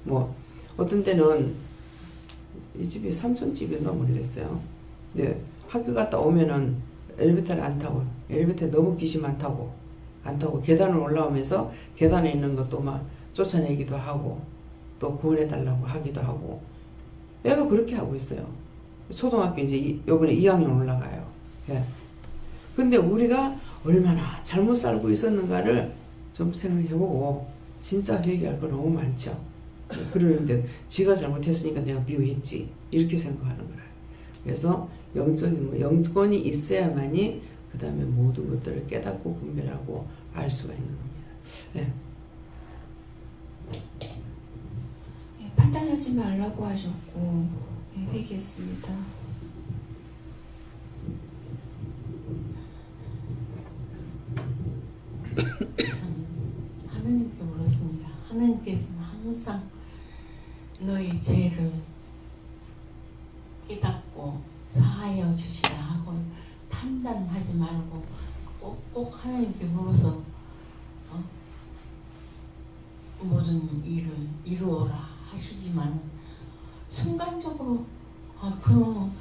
[SPEAKER 1] 뭐 어떤 때는 이 집이 삼촌집이었나 모르겠어요. 근데 학교 갔다 오면은 엘리베이터를 안 타고 엘리베이터에 너무 귀신 안 타고 계단을 올라오면서 계단에 있는 것도 막 쫓아내기도 하고 또 구원해달라고 하기도 하고 애가 그렇게 하고 있어요. 초등학교 이제 요번에 2학년 올라가요. 예. 근데 우리가 얼마나 잘못 살고 있었는가를 좀 생각해보고 진짜 회개할 거 너무 많죠. 그러는데 지가 잘못했으니까 내가 미워했지 이렇게 생각하는 거예요. 그래서 영적인 거, 영권이 있어야만이 그 다음에 모든 것들을 깨닫고 분별하고 알 수가 있는 겁니다. 네.
[SPEAKER 4] 예, 판단하지 말라고 하셨고 예, 회개했습니다.
[SPEAKER 5] 저는 하나님께 물었습니다. 하나님께서는 항상 너의 죄를 깨닫고 사하여 주시라 하고 판단하지 말고 꼭 하나님께 물어서 모든 일을 이루어라 하시지만 순간적으로 그놈은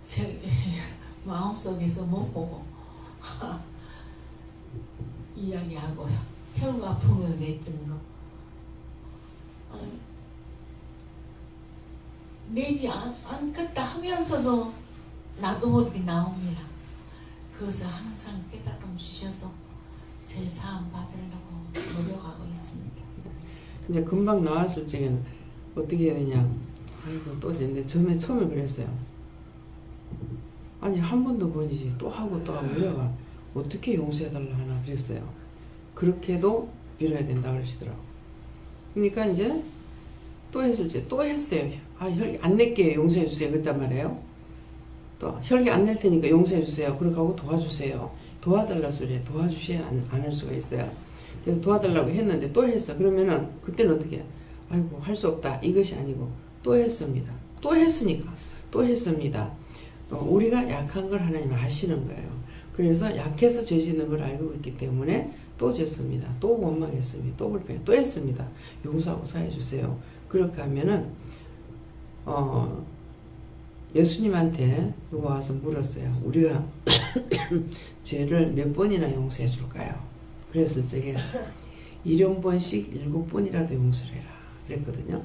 [SPEAKER 5] 제 마음속에서 못 보고 이야기하고요. 혈과풍을 냈던 거 내지 않겠다 하면서도 나도 모르게 나옵니다. 그것을 항상 깨달음 주셔서 제 사함 받으려고 노력하고 있습니다.
[SPEAKER 1] 이제 금방 나왔을 적에는 어떻게 해야 되냐. 아이고 또 이제 처음에 그랬어요. 아니 한 번도 번이지 또 하고 또 하고 내가 어떻게 용서해달라 하나 그랬어요. 그렇게도 빌어야 된다 그러시더라고. 그러니까 이제 또 했을 때 또 했어요. 혈기 안 낼게요. 용서해 주세요. 그랬단 말이에요. 또 혈기 안 낼 테니까 용서해 주세요. 그렇게 하고 도와주세요. 도와달라 소리에 도와주셔야 안 할 수가 있어요. 그래서 도와달라고 했는데 또 했어. 그러면은 그때는 어떻게 해요? 아이고 할 수 없다. 이것이 아니고 또 했습니다. 또 했으니까 또 했습니다. 우리가 약한 걸 하나님은 아시는 거예요. 그래서 약해서 죄 짓는 걸 알고 있기 때문에 또 죄습니다. 또 원망했습니다. 또 불평, 또 했습니다. 용서하고 사해 주세요. 그렇게 하면은 예수님한테 누가 와서 물었어요. 우리가 죄를 몇 번이나 용서해 줄까요? 그랬을 적에 70번씩 7번이라도 용서를 해라 그랬거든요.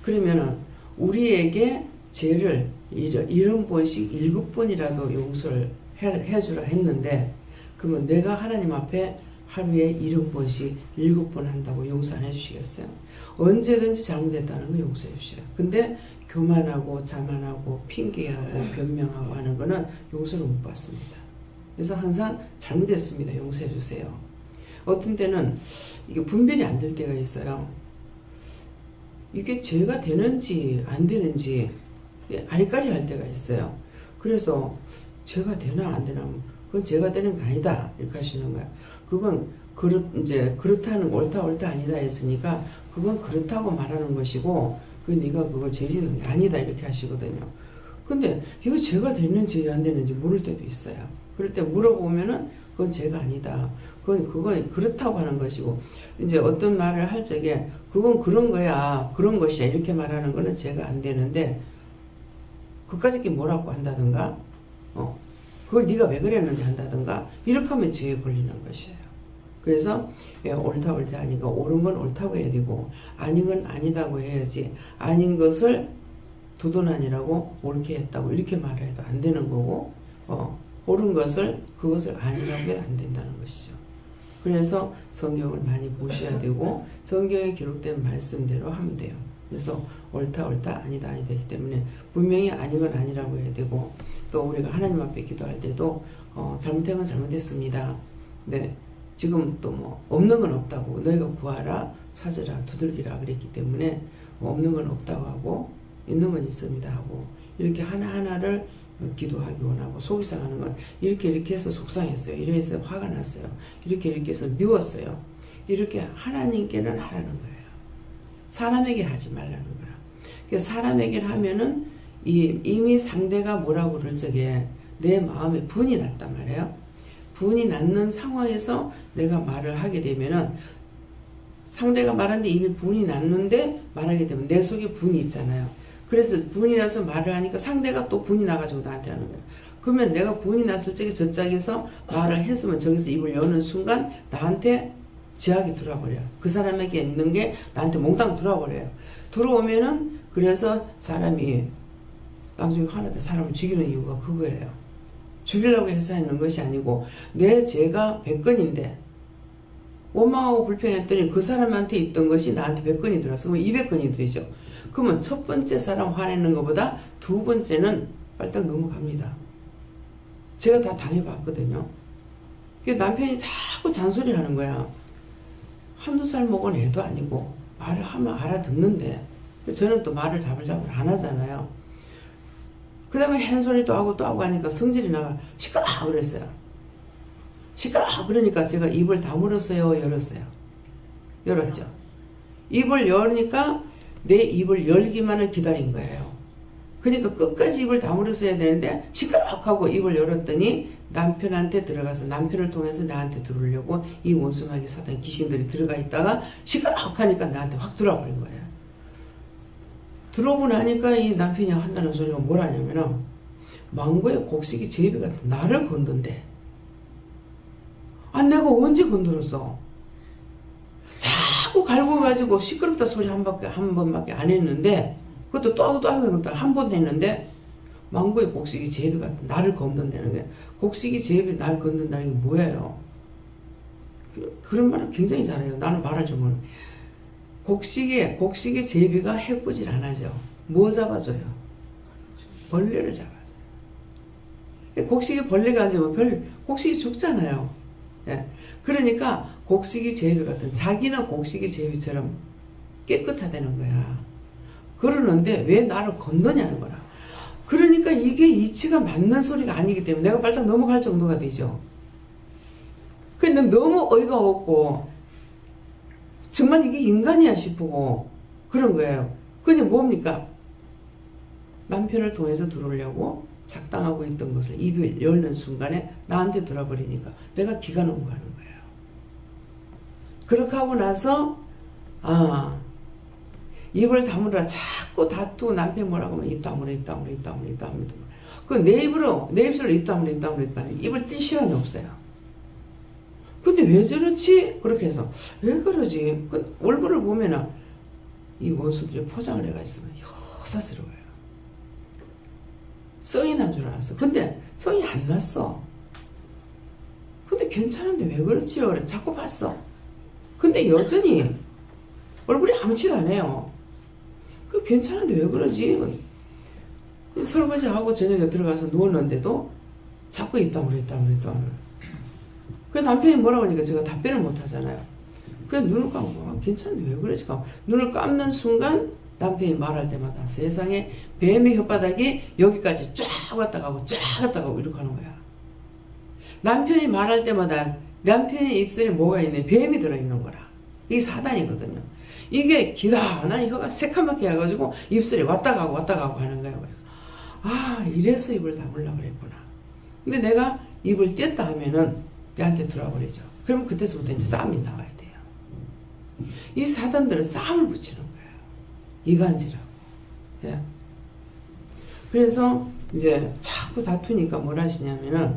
[SPEAKER 1] 그러면은 우리에게 죄를 70번씩 7번이라도 용서를 해주라 했는데 그러면 내가 하나님 앞에 하루에 70번씩 7번 한다고 용서 안 해주시겠어요? 언제든지 잘못했다는 거 용서해 주셔요. 근데 교만하고 자만하고 핑계하고 변명하고 하는 거는 용서를 못 받습니다. 그래서 항상 잘못했습니다. 용서해 주세요. 어떤 때는 이게 분별이 안 될 때가 있어요. 이게 죄가 되는지 안 되는지 알까리 할 때가 있어요. 그래서 죄가 되나 안 되나 그건 죄가 되는 거 아니다 이렇게 하시는 거예요. 그건 그렇다는 옳다 아니다 했으니까 그건 그렇다고 말하는 것이고 그 네가 그걸 죄 짓는 게 아니다 이렇게 하시거든요. 근데 이거 죄가 되는지 안 되는지 모를 때도 있어요. 그럴 때 물어보면은 그건 죄가 아니다. 그건 그렇다고 하는 것이고 이제 어떤 말을 할 적에 그건 그런 거야 그런 것이야 이렇게 말하는 거는 죄가 안 되는데 그까짓 뭐라고 한다든가 그걸 네가 왜 그랬는데 한다든가 이렇게 하면 죄에 걸리는 것이에요. 그래서 옳다 아니고 옳은 건 옳다고 해야 되고 아닌 건 아니다고 해야지 아닌 것을 두둔아니라고 옳게 했다고 이렇게 말해도 안 되는 거고 옳은 것을 그것을 아니라고 해도 안 된다는 것이죠. 그래서 성경을 많이 보셔야 되고 성경에 기록된 말씀대로 하면 돼요. 그래서 옳다 아니다 하기 때문에 분명히 아닌 건 아니라고 해야 되고 또 우리가 하나님 앞에 기도할 때도 잘못한 건 잘못했습니다. 네, 지금 또 뭐 없는 건 없다고 너희가 구하라 찾으라 두들기라 그랬기 때문에 없는 건 없다고 하고 있는 건 있습니다 하고 이렇게 하나하나를 기도하기 원하고 속이 상하는 건 이렇게 해서 속상했어요. 이래서 화가 났어요. 이렇게 해서 미웠어요. 이렇게 하나님께는 하라는 거예요. 사람에게 하지 말라는 거야. 그래서 사람에게 하면은 이미 상대가 뭐라고 그럴 적에 내 마음에 분이 났단 말이에요. 분이 났는 상황에서 내가 말을 하게 되면은 상대가 말하는데 이미 분이 났는데 말하게 되면 내 속에 분이 있잖아요. 그래서 분이 나서 말을 하니까 상대가 또 분이 나가지고 나한테 하는 거예요. 그러면 내가 분이 났을 적에 저 짝에서 말을 했으면 저기서 입을 여는 순간 나한테 제약이 들어와버려요. 그 사람에게 있는 게 나한테 몽땅 들어와버려요. 들어오면은 그래서 사람이 나중에 화나다 사람을 죽이는 이유가 그거예요. 죽이려고 해서 하는 것이 아니고 내 죄가 100건인데 원망하고 불평했더니 그 사람한테 있던 것이 나한테 100건이 들어서 그러면 200건이 되죠. 그러면 첫 번째 사람 화내는 것보다 두 번째는 빨딱 넘어갑니다. 제가 다 당해봤거든요. 남편이 자꾸 잔소리를 하는 거야. 한두 살 먹은 애도 아니고 말을 하면 알아듣는데 저는 또 말을 자불자불 안 하잖아요. 그 다음에 한 소리도 하고 또 하고 하니까 성질이 나가 시끄러 그랬어요. 시끄러 그러니까 제가 입을 다물었어요, 열었어요? 열었죠. 입을 열으니까 내 입을 열기만을 기다린 거예요. 그러니까 끝까지 입을 다물었어야 되는데 시끄러 하고 입을 열었더니 남편한테 들어가서 남편을 통해서 나한테 들어오려고 이 원수마귀 사단 귀신들이 들어가 있다가 시끄러 하니까 나한테 확 들어와버린 거예요. 들어오고 나니까 이 남편이 한다는 소리가 뭐라냐면은 망고의 곡식이 제비 같은 나를 건든대. 아, 내가 언제 건드렸어? 자꾸 갈고 가지고 시끄럽다 소리 한 번밖에 안 했는데 그것도 또 하고 또 하고 한 번 했는데 망고의 곡식이 제비 같은 나를 건든다는 게 곡식이 제비 나를 건든다는 게 뭐예요? 그런 말을 굉장히 잘해요. 나는 말할 줄 모르는. 곡식이 제비가 해꾸질 안 하죠. 뭐 잡아줘요? 벌레를 잡아줘요. 곡식이 벌레가 앉으면 곡식이 죽잖아요. 예. 그러니까 곡식이 제비 같은 자기는 곡식이 제비처럼 깨끗하다는 거야. 그러는데 왜 나를 건드냐는 거라. 그러니까 이게 이치가 맞는 소리가 아니기 때문에 내가 발딱 넘어갈 정도가 되죠. 근데 너무 어이가 없고 정말 이게 인간이야 싶고 그런 거예요. 그게 뭡니까? 남편을 통해서 들어오려고 작당하고 있던 것을 입을 열는 순간에 나한테 들어버리니까 내가 기가 넘어가는 거예요. 그렇게 하고 나서 입을 다물어라. 자꾸 다투고 남편 뭐라고 하면 입 다물어. 그 내 입으로 내 입술로 입 다물어. 입을 띨 시간이 없어요. 근데 왜 저렇지? 그렇게 해서 왜 그러지? 그 얼굴을 보면은 이 원수들이 포장을 해가 있으면 여사스러워요. 성이 난 줄 알았어. 근데 성이 안 났어. 근데 괜찮은데 왜 그렇지요? 그래 자꾸 봤어. 근데 여전히 얼굴이 아무렇지도 않아요. 그 괜찮은데 왜 그러지? 설거지하고 저녁에 들어가서 누웠는데도 자꾸 입 다물어. 그 남편이 뭐라고 하니까 제가 답변을 못 하잖아요. 그냥 눈을 감고 괜찮은데 왜 그러지? 눈을 감는 순간 남편이 말할 때마다 세상에 뱀의 혓바닥이 여기까지 쫙 왔다 가고 이렇게 하는 거야. 남편이 말할 때마다 남편의 입술에 뭐가 있네? 뱀이 들어있는 거라. 이게 사단이거든요. 이게 기다란 혀가 새카맣게 해가지고 입술에 왔다 가고 하는 거예요. 그래서 이래서 입을 다물려고 그랬구나. 근데 내가 입을 뗐다 하면은 얘한테 들어와 버리죠. 그럼 그때서부터 이제 싸움이 나와야 돼요. 이 사단들은 싸움을 붙이는 거예요. 이간질하고. 예. 그래서 이제 자꾸 다투니까 뭘 하시냐면은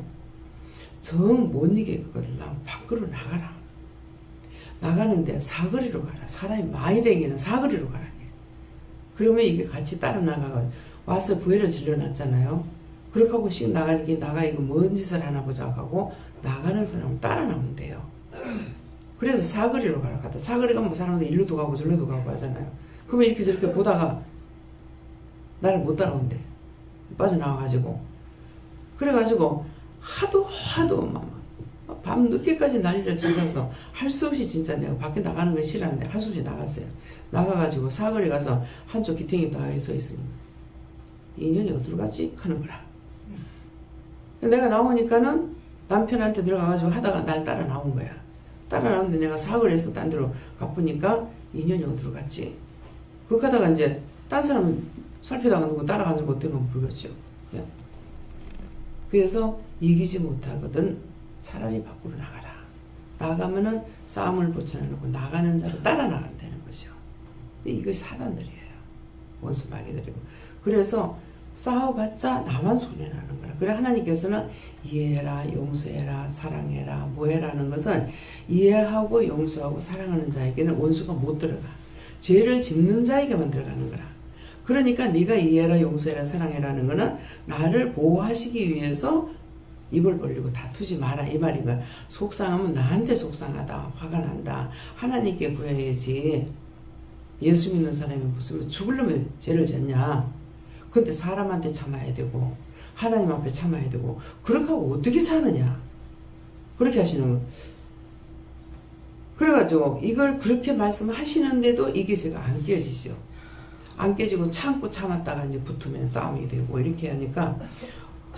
[SPEAKER 1] 정 못 이기거든. 밖으로 나가라. 나가는데 사거리로 가라. 사람이 많이 다니는 사거리로 가라. 그러면 이게 같이 따라 나가가 와서 부해를 질러놨잖아요. 그렇게 하고 씩 나가 이거 뭔 짓을 하나 보자 하고 나가는 사람을 따라 나오면 돼요. 그래서 사거리로 가라. 사거리 가면 사람들 일로도 가고 절로도 가고 하잖아요. 그러면 이렇게 저렇게 보다가 나를 못 따라온대. 빠져나와가지고. 그래가지고 하도 밤 늦게까지 난리를 쳐서 할 수 없이 진짜 내가 밖에 나가는 건 싫었는데 할 수 없이 나갔어요. 나가가지고 사거리 가서 한쪽 기탱이 다 서 있으니 인연이 어디로 갔지? 하는 거라. 내가 나오니까는 남편한테 들어가가지고 하다가 날 따라 나온 거야. 따라 나오는데 내가 사거리에서 딴 데로 가보니까 인연이 어디로 갔지? 그렇게 하다가 이제 딴 사람은 살피다가 누구 따라가는 것 때문에 모르겠죠. 그래서 이기지 못하거든 차라리 밖으로 나가라. 나가면은 싸움을 붙여놓고 나가는 자로 따라 나간다는 거죠. 이것이 사단들이에요. 원수 마귀들이고. 그래서 싸워봤자 나만 손해나는 거라. 그래 하나님께서는 이해해라, 용서해라, 사랑해라, 뭐해라는 것은 이해하고 용서하고 사랑하는 자에게는 원수가 못 들어가. 죄를 짓는 자에게만 들어가는 거라. 그러니까 네가 이해라 용서해라 사랑해라는 거는 나를 보호하시기 위해서 입을 벌리고 다투지 마라 이 말인 거야. 속상하면 나한테 속상하다, 화가 난다, 하나님께 구해야지. 예수 믿는 사람이 무슨 죽으려면 죄를 졌냐. 근데 사람한테 참아야 되고 하나님 앞에 참아야 되고 그렇게 하고 어떻게 사느냐. 그렇게 하시는 거. 그래가지고 이걸 그렇게 말씀하시는데도 이게 제가 안 깨지죠. 안 깨지고 참고 참았다가 이제 붙으면 싸움이 되고 이렇게 하니까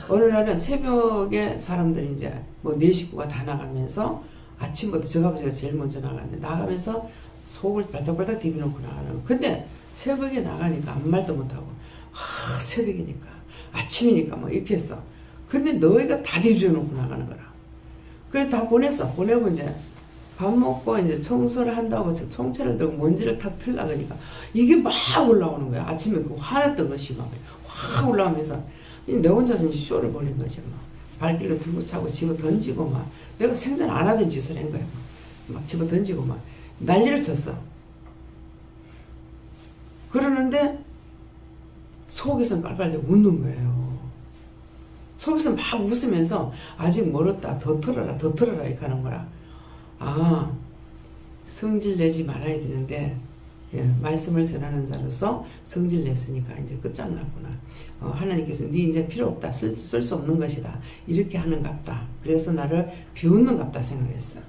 [SPEAKER 1] 어느 날은 새벽에 사람들이 이제 뭐 네 식구가 다 나가면서 아침부터 저 아버지가 제일 먼저 나갔는데 나가면서 속을 발딱발딱 디비놓고 나가는. 근데 새벽에 나가니까 아무 말도 못하고 새벽이니까 아침이니까 뭐 이렇게 했어. 근데 너희가 다 뒤져놓고 나가는 거라. 그래 다 보냈어. 보내고 이제 밥 먹고 이제 청소를 한다고 청채를 들고 먼지를 탁 틀라 그러니까 이게 막 올라오는 거야. 아침에 그 화났던 것이 막 확 올라오면서 내 혼자서 이제 쇼를 벌인 거지. 막 발길로 들고 차고 집어 던지고 막 내가 생전 안 하던 짓을 한 거야. 막 집어 던지고 막 난리를 쳤어. 그러는데 속에서 깔깔대고 웃는 거예요. 속에서 막 웃으면서 아직 멀었다. 더 털어라 더 털어라 이렇게 하는 거라. 아, 성질 내지 말아야 되는데 예, 말씀을 전하는 자로서 성질 냈으니까 이제 끝장났구나. 하나님께서 네 이제 필요 없다. 쓸 수 없는 것이다. 이렇게 하는갑다. 그래서 나를 비웃는갑다 생각했어.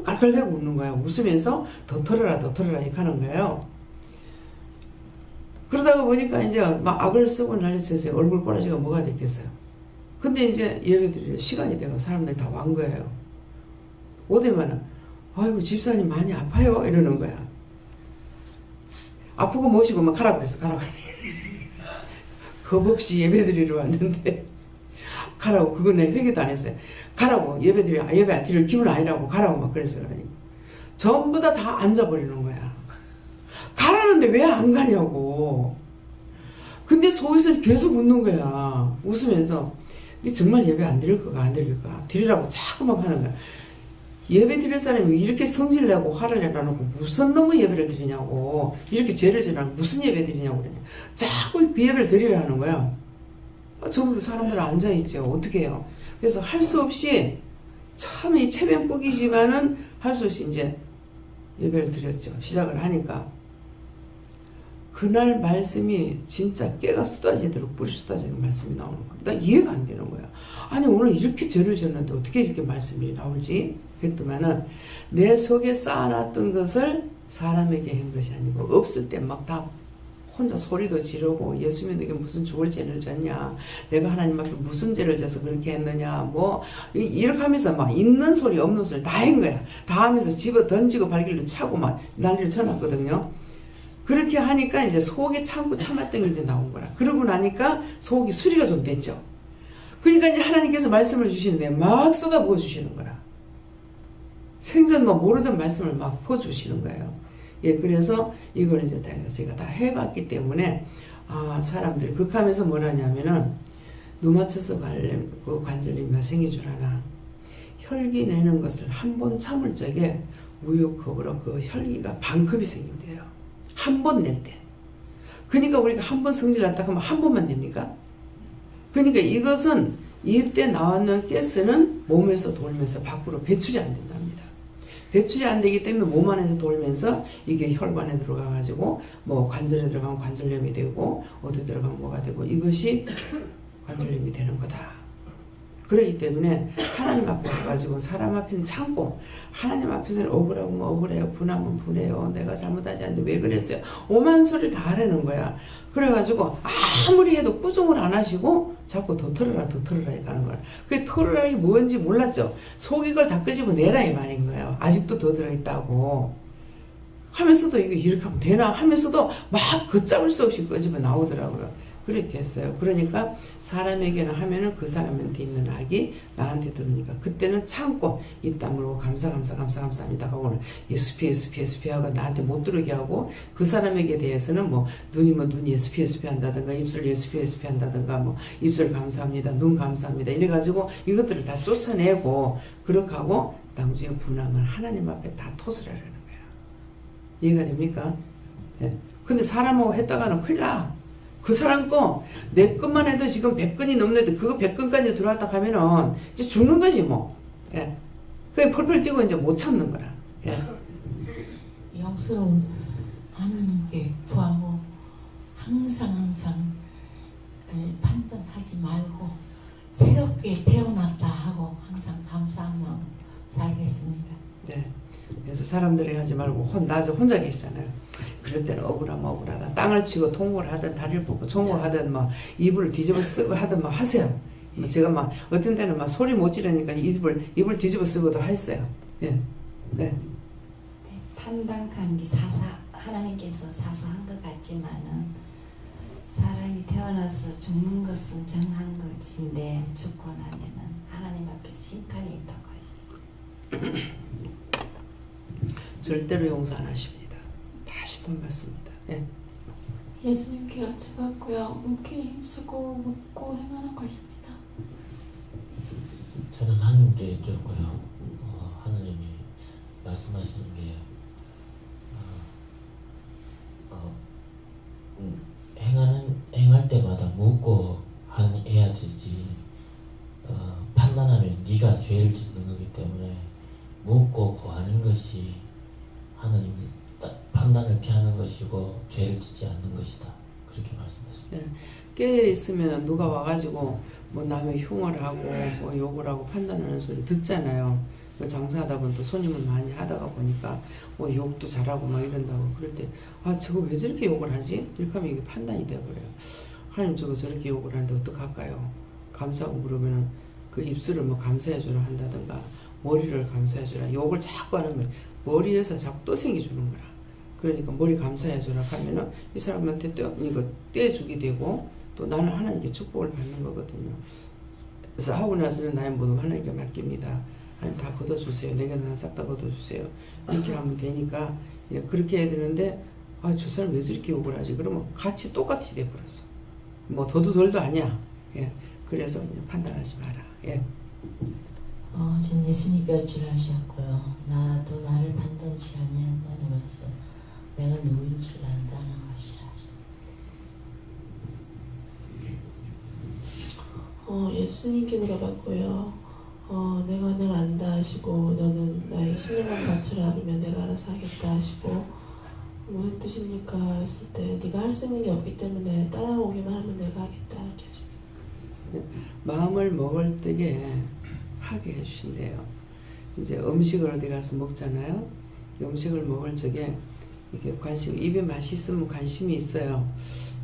[SPEAKER 1] 깔깔대고 웃는 거야. 웃으면서 더 털어라 더 털어라 이렇게 하는 거예요. 그러다가 보니까 이제 막 악을 쓰고 난리쳐서 얼굴 꼬라지가 뭐가 됐겠어요. 근데 이제 예배드릴 시간이 되고 사람들이 다 완 거예요. 오되면은 아이고 집사님 많이 아파요 이러는 거야. 아프고 모시고 막 가라고 그랬어. 가라고. 겁없이 예배드리러 왔는데 가라고. 그거 내 회개도 안 했어요. 가라고. 예배 안 드릴 기분 아니라고 가라고 막 그랬어요. 전부 다 앉아버리는 거야. 가라는데 왜 안 가냐고. 근데 속에서 계속 웃는 거야. 웃으면서 니 정말 예배 안 드릴 거가 안 드릴 거야. 드리라고 자꾸 막 하는 거야. 예배 드릴 사람이 이렇게 성질 내고 화를 내놔놓고 무슨 놈의 예배를 드리냐고. 이렇게 죄를 지나고 무슨 예배 드리냐고 그러냐. 자꾸 그 예배를 드리라는 거야. 전부 사람들 앉아있죠. 어떻게 해요. 그래서 할 수 없이 참 이 체면국이지만은 할 수 없이 이제 예배를 드렸죠. 시작을 하니까 그날 말씀이 진짜 깨가 쏟아지도록 뿔이 쏟아지는 말씀이 나오는 거야. 나 이해가 안 되는 거야. 아니 오늘 이렇게 죄를 졌는데 어떻게 이렇게 말씀이 나올지. 그랬더만은 내 속에 쌓아놨던 것을 사람에게 한 것이 아니고 없을 때 막 다 혼자 소리도 지르고 예수 믿는 게 무슨 좋을 죄를 졌냐. 내가 하나님 앞에 무슨 죄를 져서 그렇게 했느냐. 뭐 이렇게 하면서 막 있는 소리 없는 소리 다 한 거야. 다 하면서 집어 던지고 발길로 차고 막 난리를 쳐놨거든요. 그렇게 하니까 이제 속에 참고 참았던 게 이제 나온 거라. 그러고 나니까 속이 수리가 좀 됐죠. 그러니까 이제 하나님께서 말씀을 주시는데 막 쏟아부어 주시는 거라. 생전 뭐 모르던 말씀을 막 퍼주시는 거예요. 예, 그래서 이걸 이제 제가 다 해봤기 때문에, 아, 사람들이 극하면서 뭐라냐면은, 누 맞춰서 그 관절이 몇 생이 줄 아나. 혈기 내는 것을 한 번 참을 적에 우유컵으로 그 혈기가 반컵이 생긴대요. 한 번 낼 때. 그러니까 우리가 한 번 성질 났다 하면 한 번만 냅니까? 그러니까 이것은 이때 나왔는 가스는 몸에서 돌면서 밖으로 배출이 안 된답니다. 배출이 안 되기 때문에 몸 안에서 돌면서 이게 혈관에 들어가가지고 뭐 관절에 들어가면 관절염이 되고 어디 들어가면 뭐가 되고 이것이 관절염이 되는 거다. 그렇기 때문에 하나님 앞에 가지고 사람 앞에는 참고 하나님 앞에서는 억울하면 억울해요. 분하면 분해요. 내가 잘못하지 않는데 왜 그랬어요. 오만 소리를 다 하라는 거야. 그래가지고 아무리 해도 꾸중을 안 하시고 자꾸 더 털어라 더 털어라 이렇게 하는 거야. 그게 털어라이 뭔지 몰랐죠. 속이 걸 다 끄집어내라 이 말인 거예요. 아직도 더 들어있다고 하면서도 이거 이렇게 하면 되나 하면서도 막 걷잡을 수 없이 끄집어 나오더라고요. 그렇게 했어요. 그러니까 사람에게는 하면은 그 사람한테 있는 악이 나한테 들으니까 그때는 참고 입 다물고 감사합니다 하고는 예수피 하고 나한테 못 들게 하고 그 사람에게 대해서는 뭐 눈이 예수피 한다든가 입술 예수피 한다든가 뭐 입술 감사합니다 눈 감사합니다 이래가지고 이것들을 다 쫓아내고 그렇게 하고 나중에 분함을 하나님 앞에 다 토설하려는 거야. 이해가 됩니까? 예. 근데 사람하고 했다가는 큰일 나. 그 사람 거, 내 것만 해도 지금 100건이 넘는데 그거 100건까지 들어왔다 하면은 이제 죽는 거지 뭐. 예. 그게 펄펄 뛰고 이제 못 참는 거라. 예.
[SPEAKER 5] 영수는 하나님께 구하고 항상 판단하지 말고 새롭게 태어났다 하고 항상 감사한 마음 살겠습니다.
[SPEAKER 1] 네. 그래서 사람들이 하지 말고 혼자 계시잖아요. 그럴 때는 억울하면 억울하다. 땅을 치고 통곡을 하든 다리를 뽑고 총을 하든 막 이불을 뒤집어 쓰고 하든 막 하세요. 뭐 제가 막 어떤 때는 막 소리 못 지르니까 이불 뒤집어 쓰고도 했어요. 예. 네.
[SPEAKER 6] 판단하는 게 하나님께서 사소한 것 같지만은 사람이 태어나서 죽는 것은 정한 것인데 죽고 나면은 하나님 앞에 심판이 있다고 하셨어요.
[SPEAKER 1] 절대로 용서 안 하십니다. 다시 번 받습니다. 예.
[SPEAKER 3] 예수님께 여쭤봤고요. 묵기에 힘쓰고 묻고 행하는 것입니다.
[SPEAKER 7] 저는 하나님께 여쭈었고요. 하나님이 말씀하시는 게 행할 때마다 묻고 해야 되지. 판단하면 네가 죄를 짓는 거기 때문에 묻고 구하는 것이 하나님 판단을 피하는 것이고 죄를 짓지 않는 것이다. 그렇게 말씀하십니다.
[SPEAKER 1] 예. 깨어 있으면 누가 와가지고 뭐 남의 흉을 하고 뭐 욕을 하고 판단하는 소리 듣잖아요. 뭐 장사하다 보면 또 손님을 많이 하다가 보니까 뭐 욕도 잘하고 막 이런다고 그럴 때 아 저거 왜 저렇게 욕을 하지? 이렇게 하면 이게 판단이 돼버려요. 하나님 저거 저렇게 욕을 하는데 어떡할까요? 감사하고 물으면은 그 입술을 뭐 감사해주라 한다든가 머리를 감사해주라 욕을 자꾸 하면 머리에서 자꾸 떠생겨 주는 거라. 그러니까 머리 감사해주라 하면은 이 사람한테 이거 떼주게 되고 또 나는 하나님께 축복을 받는 거거든요. 그래서 하고 나서는 나의 모든 하나님께 맡깁니다. 하나님 다 걷어주세요. 내게는 싹 다 걷어주세요. 이렇게 하면 되니까 예, 그렇게 해야 되는데 아, 저 사람 왜 저렇게 욕을 하지? 그러면 같이 똑같이 돼버려서 뭐 더도 덜도 아니야. 예, 그래서 이제 판단하지 마라. 예.
[SPEAKER 8] 저는 예수님께 여쭈를 하셨고요. 나도 나를 판단치 아니한다는 것을 내가 누구인 줄 안다는 것이라 하셨습니다.
[SPEAKER 4] 예수님께 물어봤고요. 내가 널 안다 하시고 너는 나의 신령한 바치라 그러면 내가 알아서 하겠다 하시고 무슨 뜻입니까 했을 때 네가 할 수 있는 게 없기 때문에 따라오기만 하면 내가 하겠다 이렇게 하십니다.
[SPEAKER 1] 마음을 먹을 때에 하게 해주신대요. 이제 음식을 어디 가서 먹잖아요. 음식을 먹을 적에 이게 입에 맛있으면 관심이 있어요.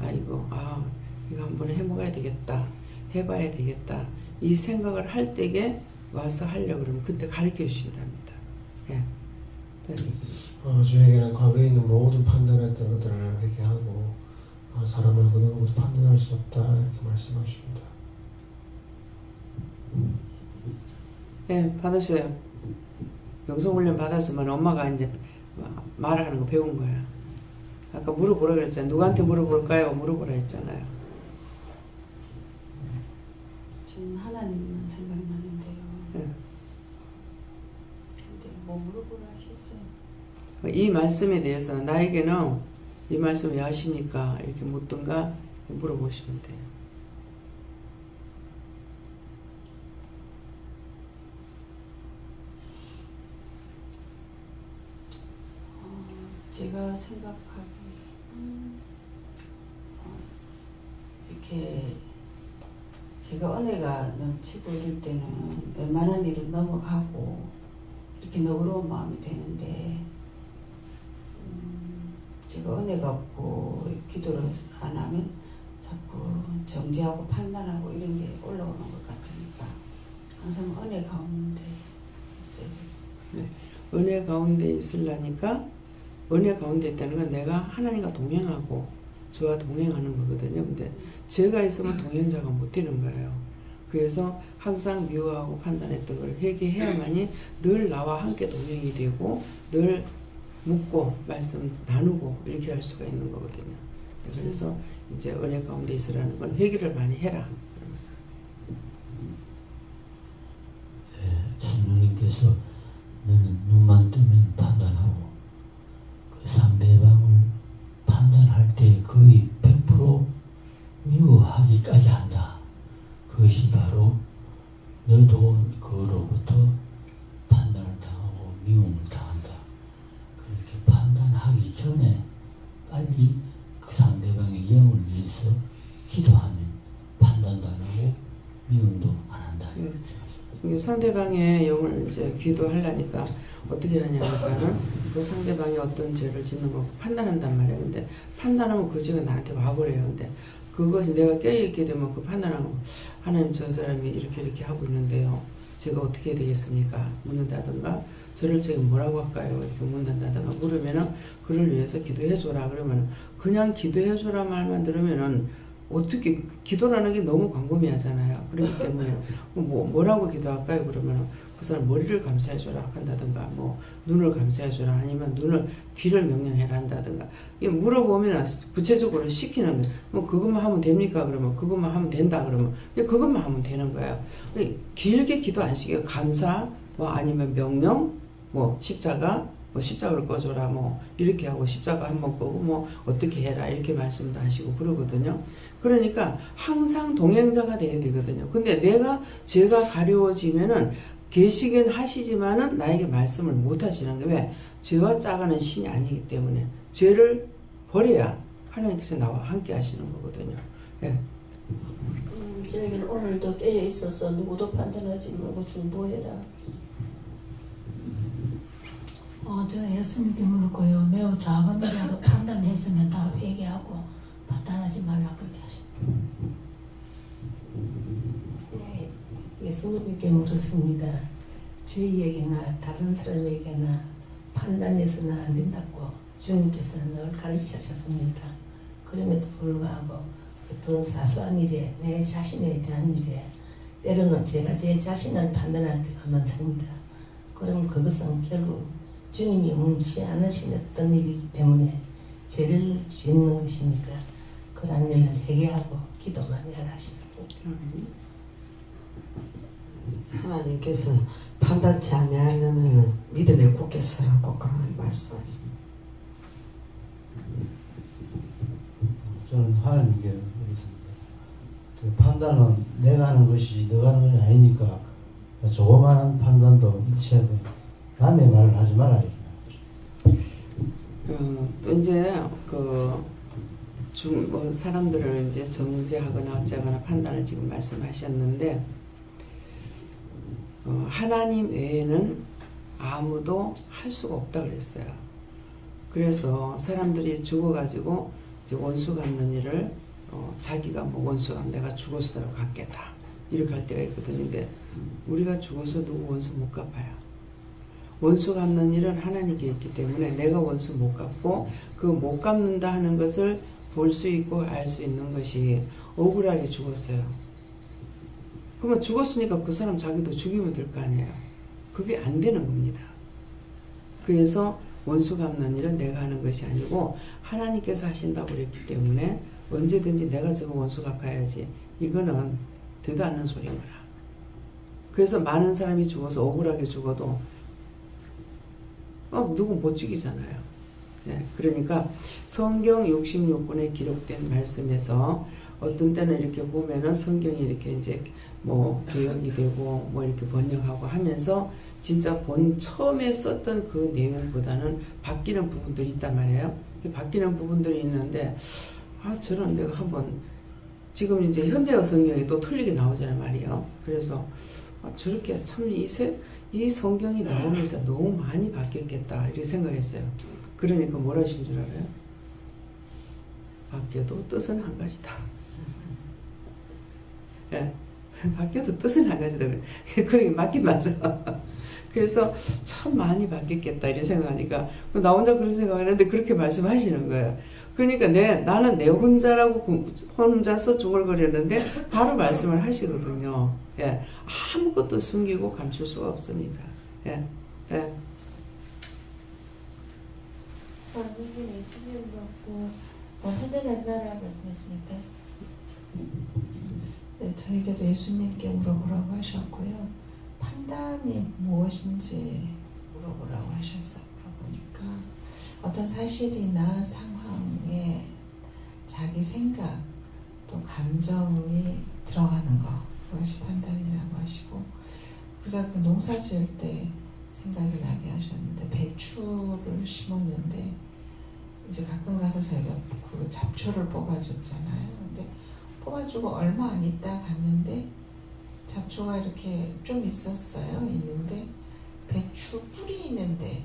[SPEAKER 1] 이거 한번 해먹어야 되겠다. 해봐야 되겠다. 이 생각을 할 때에 와서 하려고 그러면 그때 가르쳐 주신답니다. 예.
[SPEAKER 9] 저에게는 과거에 있는 모든 판단했던 것들을 회개하고 사람을 그 누구도 판단할 수 없다 이렇게 말씀하십니다.
[SPEAKER 1] 예, 받았어요. 영성훈련 받았으면 엄마가 이제 말하는 거 배운 거야. 아까 물어보라 그랬잖아요. 누구한테 물어볼까요? 물어보라 했잖아요.
[SPEAKER 6] 저는 하나님만 생각이 나는데요.
[SPEAKER 1] 예.
[SPEAKER 6] 근데 뭐 물어보라 하셨어요?
[SPEAKER 1] 이 말씀에 대해서 나에게는 이 말씀 왜 하십니까? 이렇게 묻든가 물어보시면 돼요.
[SPEAKER 6] 제가 생각하기 이렇게 제가 은혜가 넘치고 이럴 때는 웬만한 일은 넘어가고 이렇게 너그러운 마음이 되는데 제가 은혜가 없고 기도를 안 하면 자꾸 정죄하고 판단하고 이런 게 올라오는 것 같으니까 항상 은혜 가운데 있어야 돼요.
[SPEAKER 1] 네. 은혜 가운데 있으려니까 은혜 가운데 있다는 건 내가 하나님과 동행하고 저와 동행하는 거거든요. 근데 죄가 있으면 동행자가 못 되는 거예요. 그래서 항상 미워하고 판단했던 걸 회개해야만이 늘 나와 함께 동행이 되고 늘 묻고 말씀 나누고 이렇게 할 수가 있는 거거든요. 그래서 이제 은혜 가운데 있으라는 건 회개를 많이 해라. 그러면서.
[SPEAKER 7] 성령님께서 너는 눈만 뜨면 판단하고 그 상대방을 그것이 바로 너도 그로부터 판단을 당하고 미움을 당한다. 그렇게 판단하기 전에 빨리 그 상대방의 영을 위해서 기도하면 판단도 안 하고 미움도 안 한다.
[SPEAKER 1] 상대방의 영을 이제 기도하려니까 어떻게 하냐니까는 그 상대방이 어떤 죄를 짓는 거 판단한단 말이에요. 근데 판단하면 그 죄가 나한테 와버려요. 근데 그것이 내가 깨어있게 되면 그 판단하면 하나님 저 사람이 이렇게 하고 있는데요. 제가 어떻게 해야 되겠습니까? 묻는다든가 저를 제가 뭐라고 할까요? 이렇게 묻는다든가 물으면은 그를 위해서 기도해줘라 그러면은 그냥 기도해줘라 말만 들으면은 어떻게 기도라는 게 너무 광범위하잖아요. 그렇기 때문에 뭐라고 기도할까요? 그러면 그 사람 머리를 감싸해줘라 한다든가 뭐 눈을 감싸해줘라 아니면 귀를 명령해라 한다든가 물어보면 구체적으로 시키는 거예요. 뭐 그것만 하면 됩니까? 그러면 그것만 하면 된다 그러면 그것만 하면 되는 거예요. 길게 기도 안 시켜요. 감사 뭐 아니면 명령 뭐 십자가를 꺼줘라 뭐 이렇게 하고 십자가 한번 꺼고 뭐 어떻게 해라 이렇게 말씀도 하시고 그러거든요. 그러니까 항상 동행자가 돼야 되거든요. 근데 제가 가려워지면은 계시긴 하시지만은 나에게 말씀을 못 하시는 게 왜? 죄와 짜가는 신이 아니기 때문에 죄를 버려야 하나님께서 나와 함께 하시는 거거든요. 예.
[SPEAKER 4] 저에게는 오늘도 깨어 있어서 누구도 판단하지 말고 중보해라.
[SPEAKER 5] 저는 예수님께 물었고요. 매우 작은 일이라도 판단했으면 다 회개하고 판단하지 말라 그렇게 하십니다.
[SPEAKER 10] 네, 예수님께 물었습니다. 저희에게나 다른 사람에게나 판단해서는 안 된다고 주님께서는 늘 가르치셨습니다. 그럼에도 불구하고 어떤 사소한 일에 내 자신에 대한 일에 때로는 제가 제 자신을 판단할 때가 많습니다. 그럼 그것은 결국 주님이 원치 않으신 어떤 일이기 때문에 죄를 짓는 것이니까 그런 일을 회개하고 기도 많이 하라 하셨습니다.
[SPEAKER 6] 하나님께서 판단치 아니하려면 믿음에 굳게 서라고 강하게 말씀하십니다.
[SPEAKER 11] 저는 하나님께 그렇습니다. 그 판단은 내가 하는 것이 너가 하는 것이 아니니까 조그마한 판단도 일치하고 남의 말을 하지 말아야
[SPEAKER 1] 이제 사람들을 이제 정죄하거나 어쩌거나 판단을 지금 말씀하셨는데 하나님 외에는 아무도 할 수가 없다 그랬어요. 그래서 사람들이 죽어가지고 이제 원수 갚는 일을 자기가 뭐 원수 갚 내가 죽어서라도 갚겠다 이렇게 할 때가 있거든요. 근데 우리가 죽어서 누구 원수 못 갚아요. 원수 갚는 일은 하나님께 있기 때문에 내가 원수 못 갚고 그 못 갚는다 하는 것을 볼 수 있고 알 수 있는 것이 억울하게 죽었어요. 그러면 죽었으니까 그 사람 자기도 죽이면 될 거 아니에요. 그게 안 되는 겁니다. 그래서 원수 갚는 일은 내가 하는 것이 아니고 하나님께서 하신다고 그랬기 때문에 언제든지 내가 저거 원수 갚아야지. 이거는 되도 않는 소리인 거라. 그래서 많은 사람이 죽어서 억울하게 죽어도 누구 못 죽이잖아요. 네, 그러니까 성경 66권에 기록된 말씀에서 어떤 때는 이렇게 보면은 성경이 이렇게 이제 뭐 개혁이 되고 뭐 이렇게 번역하고 하면서 진짜 처음에 썼던 그 내용보다는 바뀌는 부분들이 있단 말이에요. 바뀌는 부분들이 있는데 저는 내가 한번 지금 이제 현대어 성경이 또 틀리게 나오잖아요 말이에요. 그래서 저렇게 참 이 성경이 나오면서 너무 많이 바뀌었겠다 이렇게 생각했어요. 그러니까 뭐라 하신 줄 알아요? 바뀌어도 뜻은 한 가지다. 예, 바뀌어도 뜻은 한 가지다. 그러게 맞긴 맞아. 그래서 참 많이 바뀌었겠다 이렇게 생각하니까 나 혼자 그런 생각을 했는데 그렇게 말씀하시는 거예요. 그러니까 나는 내 혼자서 중얼거렸는데 바로 말씀을 하시거든요. 예, 아무것도 숨기고 감출 수가 없습니다. 예, 예.
[SPEAKER 3] 완전히 예수님 받고 판단하지 마라 말씀하십니까?
[SPEAKER 4] 네, 저에게도 예수님께 물어보라고 하셨고요. 판단이 무엇인지 물어보라고 하셨어요. 물어보니까 어떤 사실이나 상황에 자기 생각 또 감정이 들어가는 거 그것이 판단이라고 하시고 우리가 그 농사 지을 때 생각이 나게 하셨는데 배추를 심었는데 이제 가끔 가서 저희가 그 잡초를 뽑아줬잖아요. 근데 뽑아주고 얼마 안 있다 갔는데 잡초가 이렇게 좀 있었어요. 있는데 배추 뿌리 있는데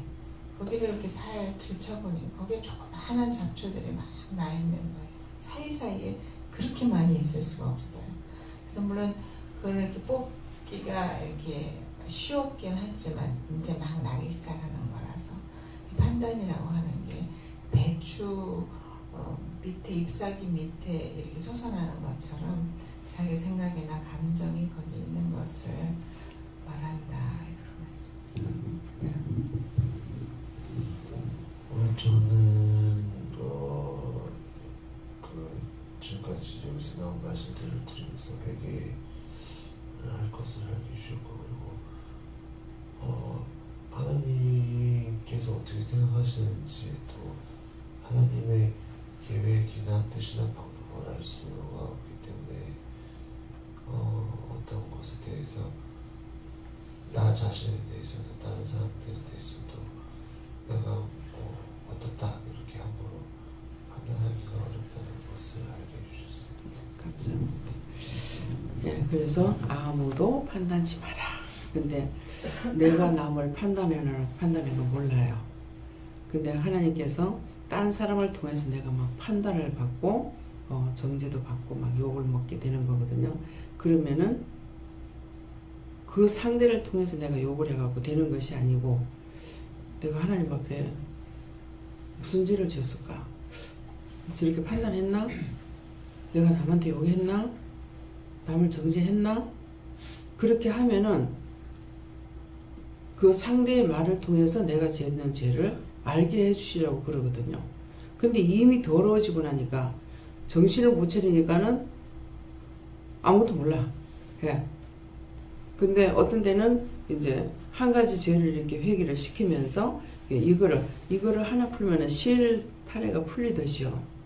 [SPEAKER 4] 거기를 이렇게 살 들춰보니 거기에 조그마한 잡초들이 막 나 있는 거예요. 사이사이에 그렇게 많이 있을 수가 없어요. 그래서 물론 그걸 이렇게 뽑기가 이렇게 쉬웠긴 하지만 이제 막 나기 시작하는 거라서 판단이라고 하는 게 배추 밑에 잎사귀 밑에 이렇게 솟아나는 것처럼 자기 생각이나 감정이 거기 있는 것을 말한다 이런 말씀.
[SPEAKER 12] 저는 지금까지 여기서 나온 말씀들을 들으면서 회개할 것을 알게 주셨고 그리고 하나님께서 어떻게 생각하시는지 또 하나님의 계획이나 뜻이나 방법을 알 수가 없기 때문에 어떤 것에 대해서 나 자신에 대해서도 다른 사람들에 대해서도 내가 어떻다 이렇게 함부로 판단하기가 어렵다는 것을 알게 해주셨습니다.
[SPEAKER 1] 감사합니다. 예, 그래서 아무도 판단치 마라. 근데 내가 남을 판단하는 거 몰라요. 근데 하나님께서 딴 사람을 통해서 내가 막 판단을 받고 정죄도 받고 막 욕을 먹게 되는 거거든요. 그러면은 그 상대를 통해서 내가 욕을 해갖고 되는 것이 아니고 내가 하나님 앞에 무슨 죄를 지었을까? 저렇게 판단했나? 내가 남한테 욕했나? 남을 정죄했나? 그렇게 하면은 그 상대의 말을 통해서 내가 짓는 죄를 알게 해주시라고 그러거든요. 근데 이미 더러워지고 나니까 정신을 못 차리니까는 아무것도 몰라. 해. 근데 어떤 때는 이제 한 가지 죄를 이렇게 회개를 시키면서 이거를 하나 풀면은 실타래가 풀리듯이요.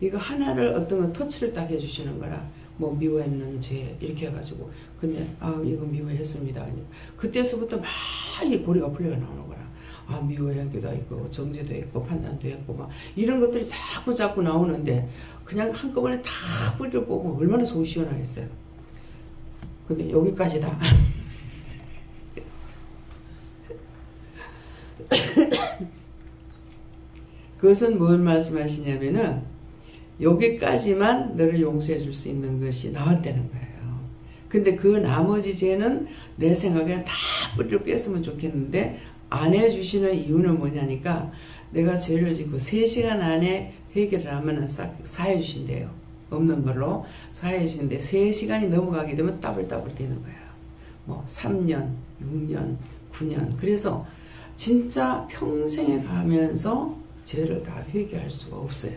[SPEAKER 1] 이거 하나를 어떤 건 터치를 딱 해주시는 거라. 뭐 미워했는 죄 이렇게 해가지고 근데 이거 미워했습니다. 그때서부터 막 이 고리가 풀려가 나오는 거라. 미워하기도 있고 정죄도 있고 판단도 있고 막 이런 것들이 자꾸 나오는데 그냥 한꺼번에 다 뿌리를 뽑으면 얼마나 속이 시원하겠어요. 근데 여기까지다. 그것은 뭔 말씀하시냐면은 여기까지만 너를 용서해 줄 수 있는 것이 나왔다는 거예요. 근데 그 나머지 죄는 내 생각에는 다 뿌리를 뺐으면 좋겠는데 안 해주시는 이유는 뭐냐니까 내가 죄를 짓고 3시간 안에 회개를 하면 사해 주신대요. 없는 걸로 사해 주시는데 3시간이 넘어가게 되면 따블따블 되는 거예요. 뭐 3년, 6년, 9년 그래서 진짜 평생에 가면서 죄를 다 회개할 수가 없어요.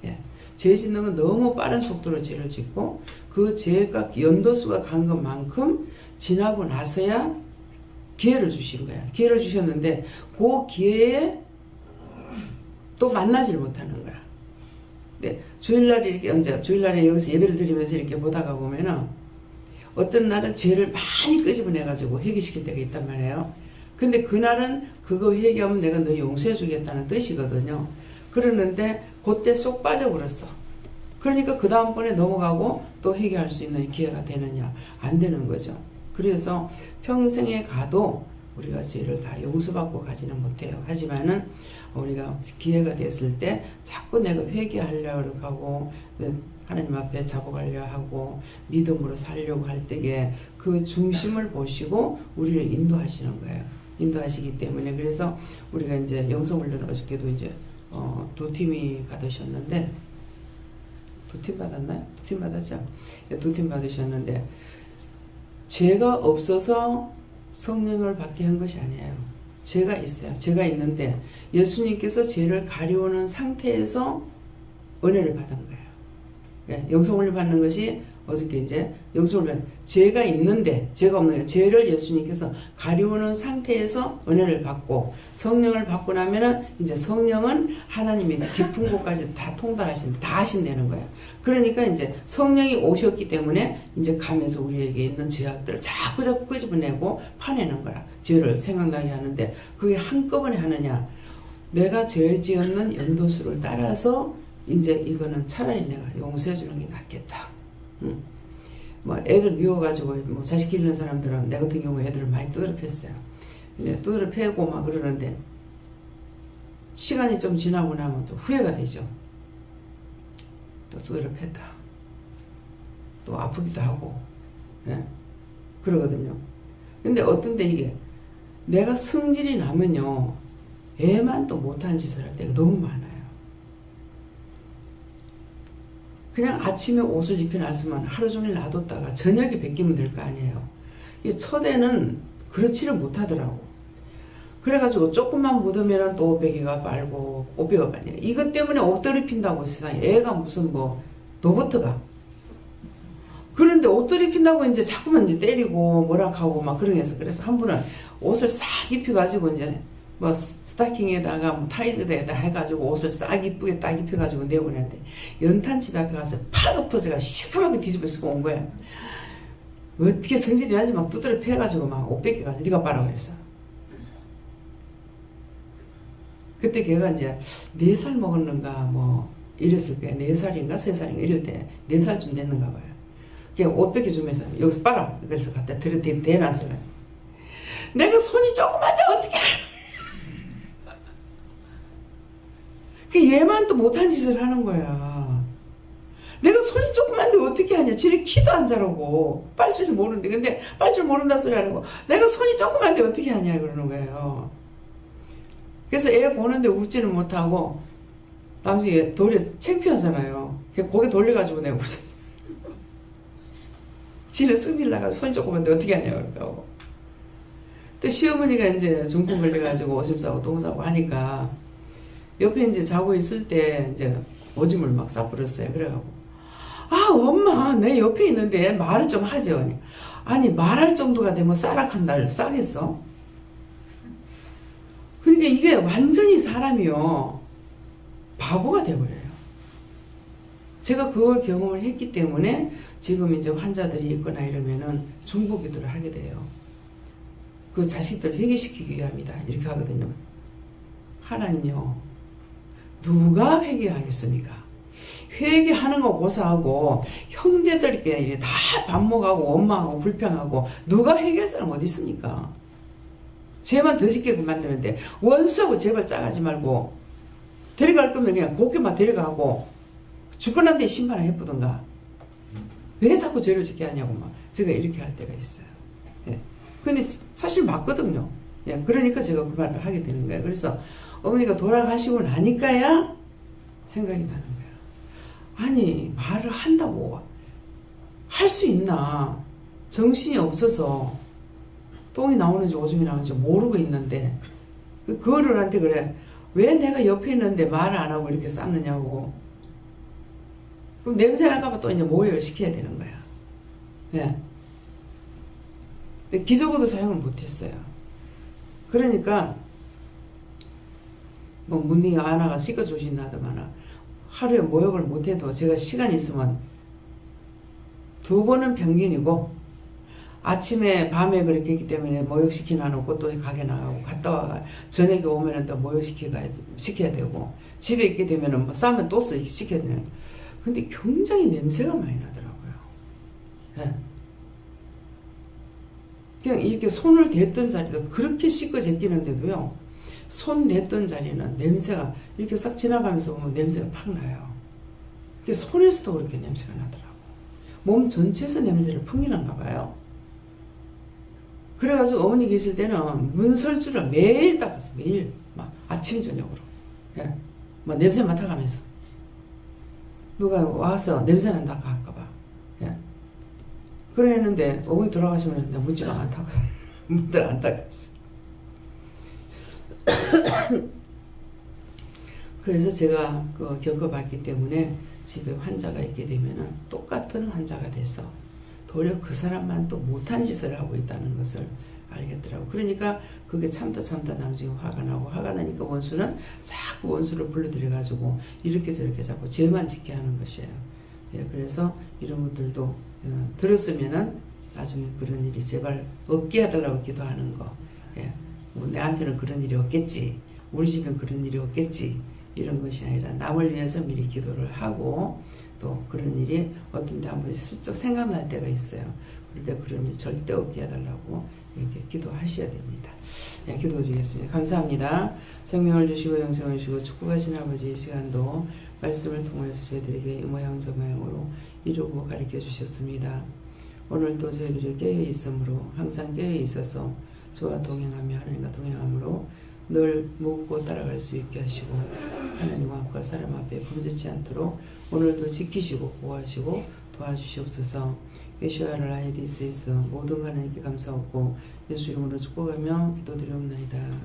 [SPEAKER 1] 예. 죄 짓는 건 너무 빠른 속도로 죄를 짓고 그 죄가 연도수가 간 것만큼 지나고 나서야 기회를 주신 거야. 기회를 주셨는데 그 기회에 또 만나지를 못하는 거야. 근데 주일날에 이렇게 주일날에 여기서 예배를 드리면서 이렇게 보다가 보면은 어떤 날은 죄를 많이 끄집어내가지고 회개시킬 때가 있단 말이에요. 근데 그날은 그거 회개하면 내가 너 용서해 주겠다는 뜻이거든요. 그러는데 그때 쏙 빠져버렸어. 그러니까 그 다음번에 넘어가고 또 회개할 수 있는 기회가 되느냐? 안 되는 거죠. 그래서 평생에 가도 우리가 죄를 다 용서받고 가지는 못해요. 하지만은 우리가 기회가 됐을 때 자꾸 내가 회개하려고 하고 하나님 앞에 잡아가려 하고 믿음으로 살려고 할 때에 그 중심을 보시고 우리를 인도하시는 거예요. 인도하시기 때문에 그래서 우리가 이제 영성훈련 어저께도 이제 2팀이 받으셨는데 2팀 받았나요? 2팀 받았죠? 2팀 받으셨는데 죄가 없어서 성령을 받게 한 것이 아니에요. 죄가 있어요. 죄가 있는데 예수님께서 죄를 가려오는 상태에서 은혜를 받은 거예요. 예, 영성훈련 받는 것이 어저께 이제 영수를 죄가 있는데 죄가 없는 게 죄를 예수님께서 가리우는 상태에서 은혜를 받고 성령을 받고 나면은 이제 성령은 하나님의 깊은 곳까지 다 통달하신 다 하신다는 거예요. 그러니까 이제 성령이 오셨기 때문에 이제 가면서 우리에게 있는 죄악들을 자꾸 끄집어내고 파내는 거라. 죄를 생각나게 하는데 그게 한꺼번에 하느냐. 내가 죄 지었는 연도수를 따라서 이제 이거는 차라리 내가 용서해 주는 게 낫겠다. 뭐 애들 미워가지고 뭐 자식 기르는 사람들은 내 같은 경우에 애들을 많이 두드려 팼어요. 이제 두드려 패고 막 그러는데 시간이 좀 지나고 나면 또 후회가 되죠. 또 두드려 팼다. 또 아프기도 하고, 예? 그러거든요. 근데 어떤 때 이게 내가 성질이 나면요, 애만 또 못한 짓을 할 때가 너무 많아요. 그냥 아침에 옷을 입혀놨으면 하루 종일 놔뒀다가 저녁에 벗기면 될 거 아니에요. 이 첫애는 그렇지를 못하더라고. 그래가지고 조금만 묻으면 또 옷베기가 빨고 옷베기가 빨려. 이것 때문에 옷들이 핀다고 세상에. 애가 무슨 뭐 로봇가. 그런데 옷들이 핀다고 이제 자꾸만 이제 때리고 뭐라 하고 막 그러면서 그래서 한 분은 옷을 싹 입혀가지고 이제 뭐 스타킹에다가 뭐 타이즈에다 해가지고 옷을 싹 이쁘게 딱 입혀가지고 내보냈는데 연탄집 앞에 가서 팍 엎어져가 시커멓게 뒤집어 쓰고 온 거야. 어떻게 성질이 나는지 막 두드려 패가지고 막 옷 뺏겨가지고 네가 빨아 그랬어. 그때 걔가 이제 4살 먹었는가 뭐 이랬을 거야. 4살인가 3살인가 이럴 때 4살쯤 됐는가 봐요. 걔 옷 뺏겨주면서 여기서 빨아 그래서 갖다 대놨어요. 내가 손이 조그만데 어떻게 그 얘만 또 못한 짓을 하는 거야. 내가 손이 조그만데 어떻게 하냐. 지네 키도 안 자라고 빨 줄 모르는데 근데 빨 줄 모른다 소리 하는 거. 내가 손이 조그만데 어떻게 하냐 그러는 거예요. 그래서 애 보는데 웃지는 못하고 나중에 돌에 창피하잖아요. 고개 돌려가지고 내가 웃었어. 지네 승질 나가서 손이 조그만데 어떻게 하냐 그러고. 또 시어머니가 이제 중풍 걸려가지고 오줌 싸고 똥 싸고 하니까 옆에 이제 자고 있을 때 이제 오줌을 막 싸버렸어요. 그래가지고 아 엄마 내 옆에 있는데 말을 좀 하죠. 아니 말할 정도가 되면 싸락한 날 싸겠어? 그러니까 이게 완전히 사람이요 바보가 돼버려요. 제가 그걸 경험을 했기 때문에 지금 이제 환자들이 있거나 이러면은 중보기도를 하게 돼요. 그 자식들 회개시키기 위함이다 이렇게 하거든요. 하나님요 누가 회개하겠습니까? 회개하는 거 고사하고 형제들끼리 다 반목하고 엄마하고 불평하고 누가 회개할 사람 어디 있습니까? 죄만 더 짓게 만드는데 원수하고 제발 짜가지 말고 데려갈 거면 그냥 곱게만 데려가고 죽어난 데 심판을 해보던가 왜 자꾸 죄를 짓게 하냐고 막 제가 이렇게 할 때가 있어요. 예. 근데 사실 맞거든요. 예. 그러니까 제가 그 말을 하게 되는 거예요. 그래서 어머니가 돌아가시고 나니까야 생각이 나는 거예요. 아니 말을 한다고 할 수 있나. 정신이 없어서 똥이 나오는지 오줌이 나오는지 모르고 있는데 그 어른한테 그래 왜 내가 옆에 있는데 말을 안 하고 이렇게 쌌느냐고. 그럼 냄새 날까봐 또 이제 모욕을 시켜야 되는 거야. 예. 근데 기저귀도 사용을 못했어요. 그러니까 뭐 문이 하나가 씻어주신다더만 하루에 모욕을 못해도 제가 시간이 있으면 2번은 평균이고 아침에 밤에 그렇게 했기 때문에 모욕시키나 놓고 또 가게 나가고 갔다 와가 저녁에 오면은 또 모욕시켜야 되고 집에 있게 되면은 뭐 싸면 또 시켜야 되는. 근데 굉장히 냄새가 많이 나더라고요. 예. 그냥 이렇게 손을 댔던 자리도 그렇게 씻고 제끼는데도요. 손 댔던 자리는 냄새가 이렇게 싹 지나가면서 보면 냄새가 팍 나요. 손에서도 그렇게 냄새가 나더라고. 몸 전체에서 냄새를 풍기는가 봐요. 그래가지고 어머니 계실 때는 문설주를 매일 닦았어. 매일 막 아침 저녁으로. 예. 뭐 냄새 맡아가면서 누가 와서 냄새 난다 할까봐. 예. 그랬는데 어머니 돌아가시면 묻지가 않다고 문들 안 닦았어. 그래서 제가 그 겪어봤기 때문에 집에 환자가 있게 되면은 똑같은 환자가 돼서 도리어 그 사람만 또 못한 짓을 하고 있다는 것을 알겠더라고. 그러니까 그게 참다 나중에 화가 나고, 화가 나니까 원수는 자꾸 원수를 불러들여가지고 이렇게 저렇게 자꾸 죄만 짓게 하는 것이에요. 예, 그래서 이런 것들도 들었으면은 나중에 그런 일이 제발 없게 해달라고 기도하는 거. 예, 뭐 내한테는 그런 일이 없겠지, 우리 집엔 그런 일이 없겠지, 이런 것이 아니라 남을 위해서 미리 기도를 하고, 또 그런 일이 어떤 데 한 번씩 슬쩍 생각날 때가 있어요. 그럴 때 그런 일 절대 없게 해달라고 이렇게 기도하셔야 됩니다. 네, 기도드리겠습니다. 감사합니다. 생명을 주시고 영생을 주시고 축복하신 아버지, 이 시간도 말씀을 통해서 저희들에게 이 모양 저 모양으로 이루고 가르쳐 주셨습니다. 오늘도 저희들이 깨어 있으므로, 항상 깨어 있어서 저와 동행하며 하나님과 동행함으로 늘 묻고 따라갈 수 있게 하시고, 하나님 앞과 사람 앞에 범죄치 않도록 오늘도 지키시고 보호하시고 도와주시옵소서. 예수와를 아이디스에서 모든 하나님께 감사하고 예수 이름으로 축복하며 기도드리옵나이다.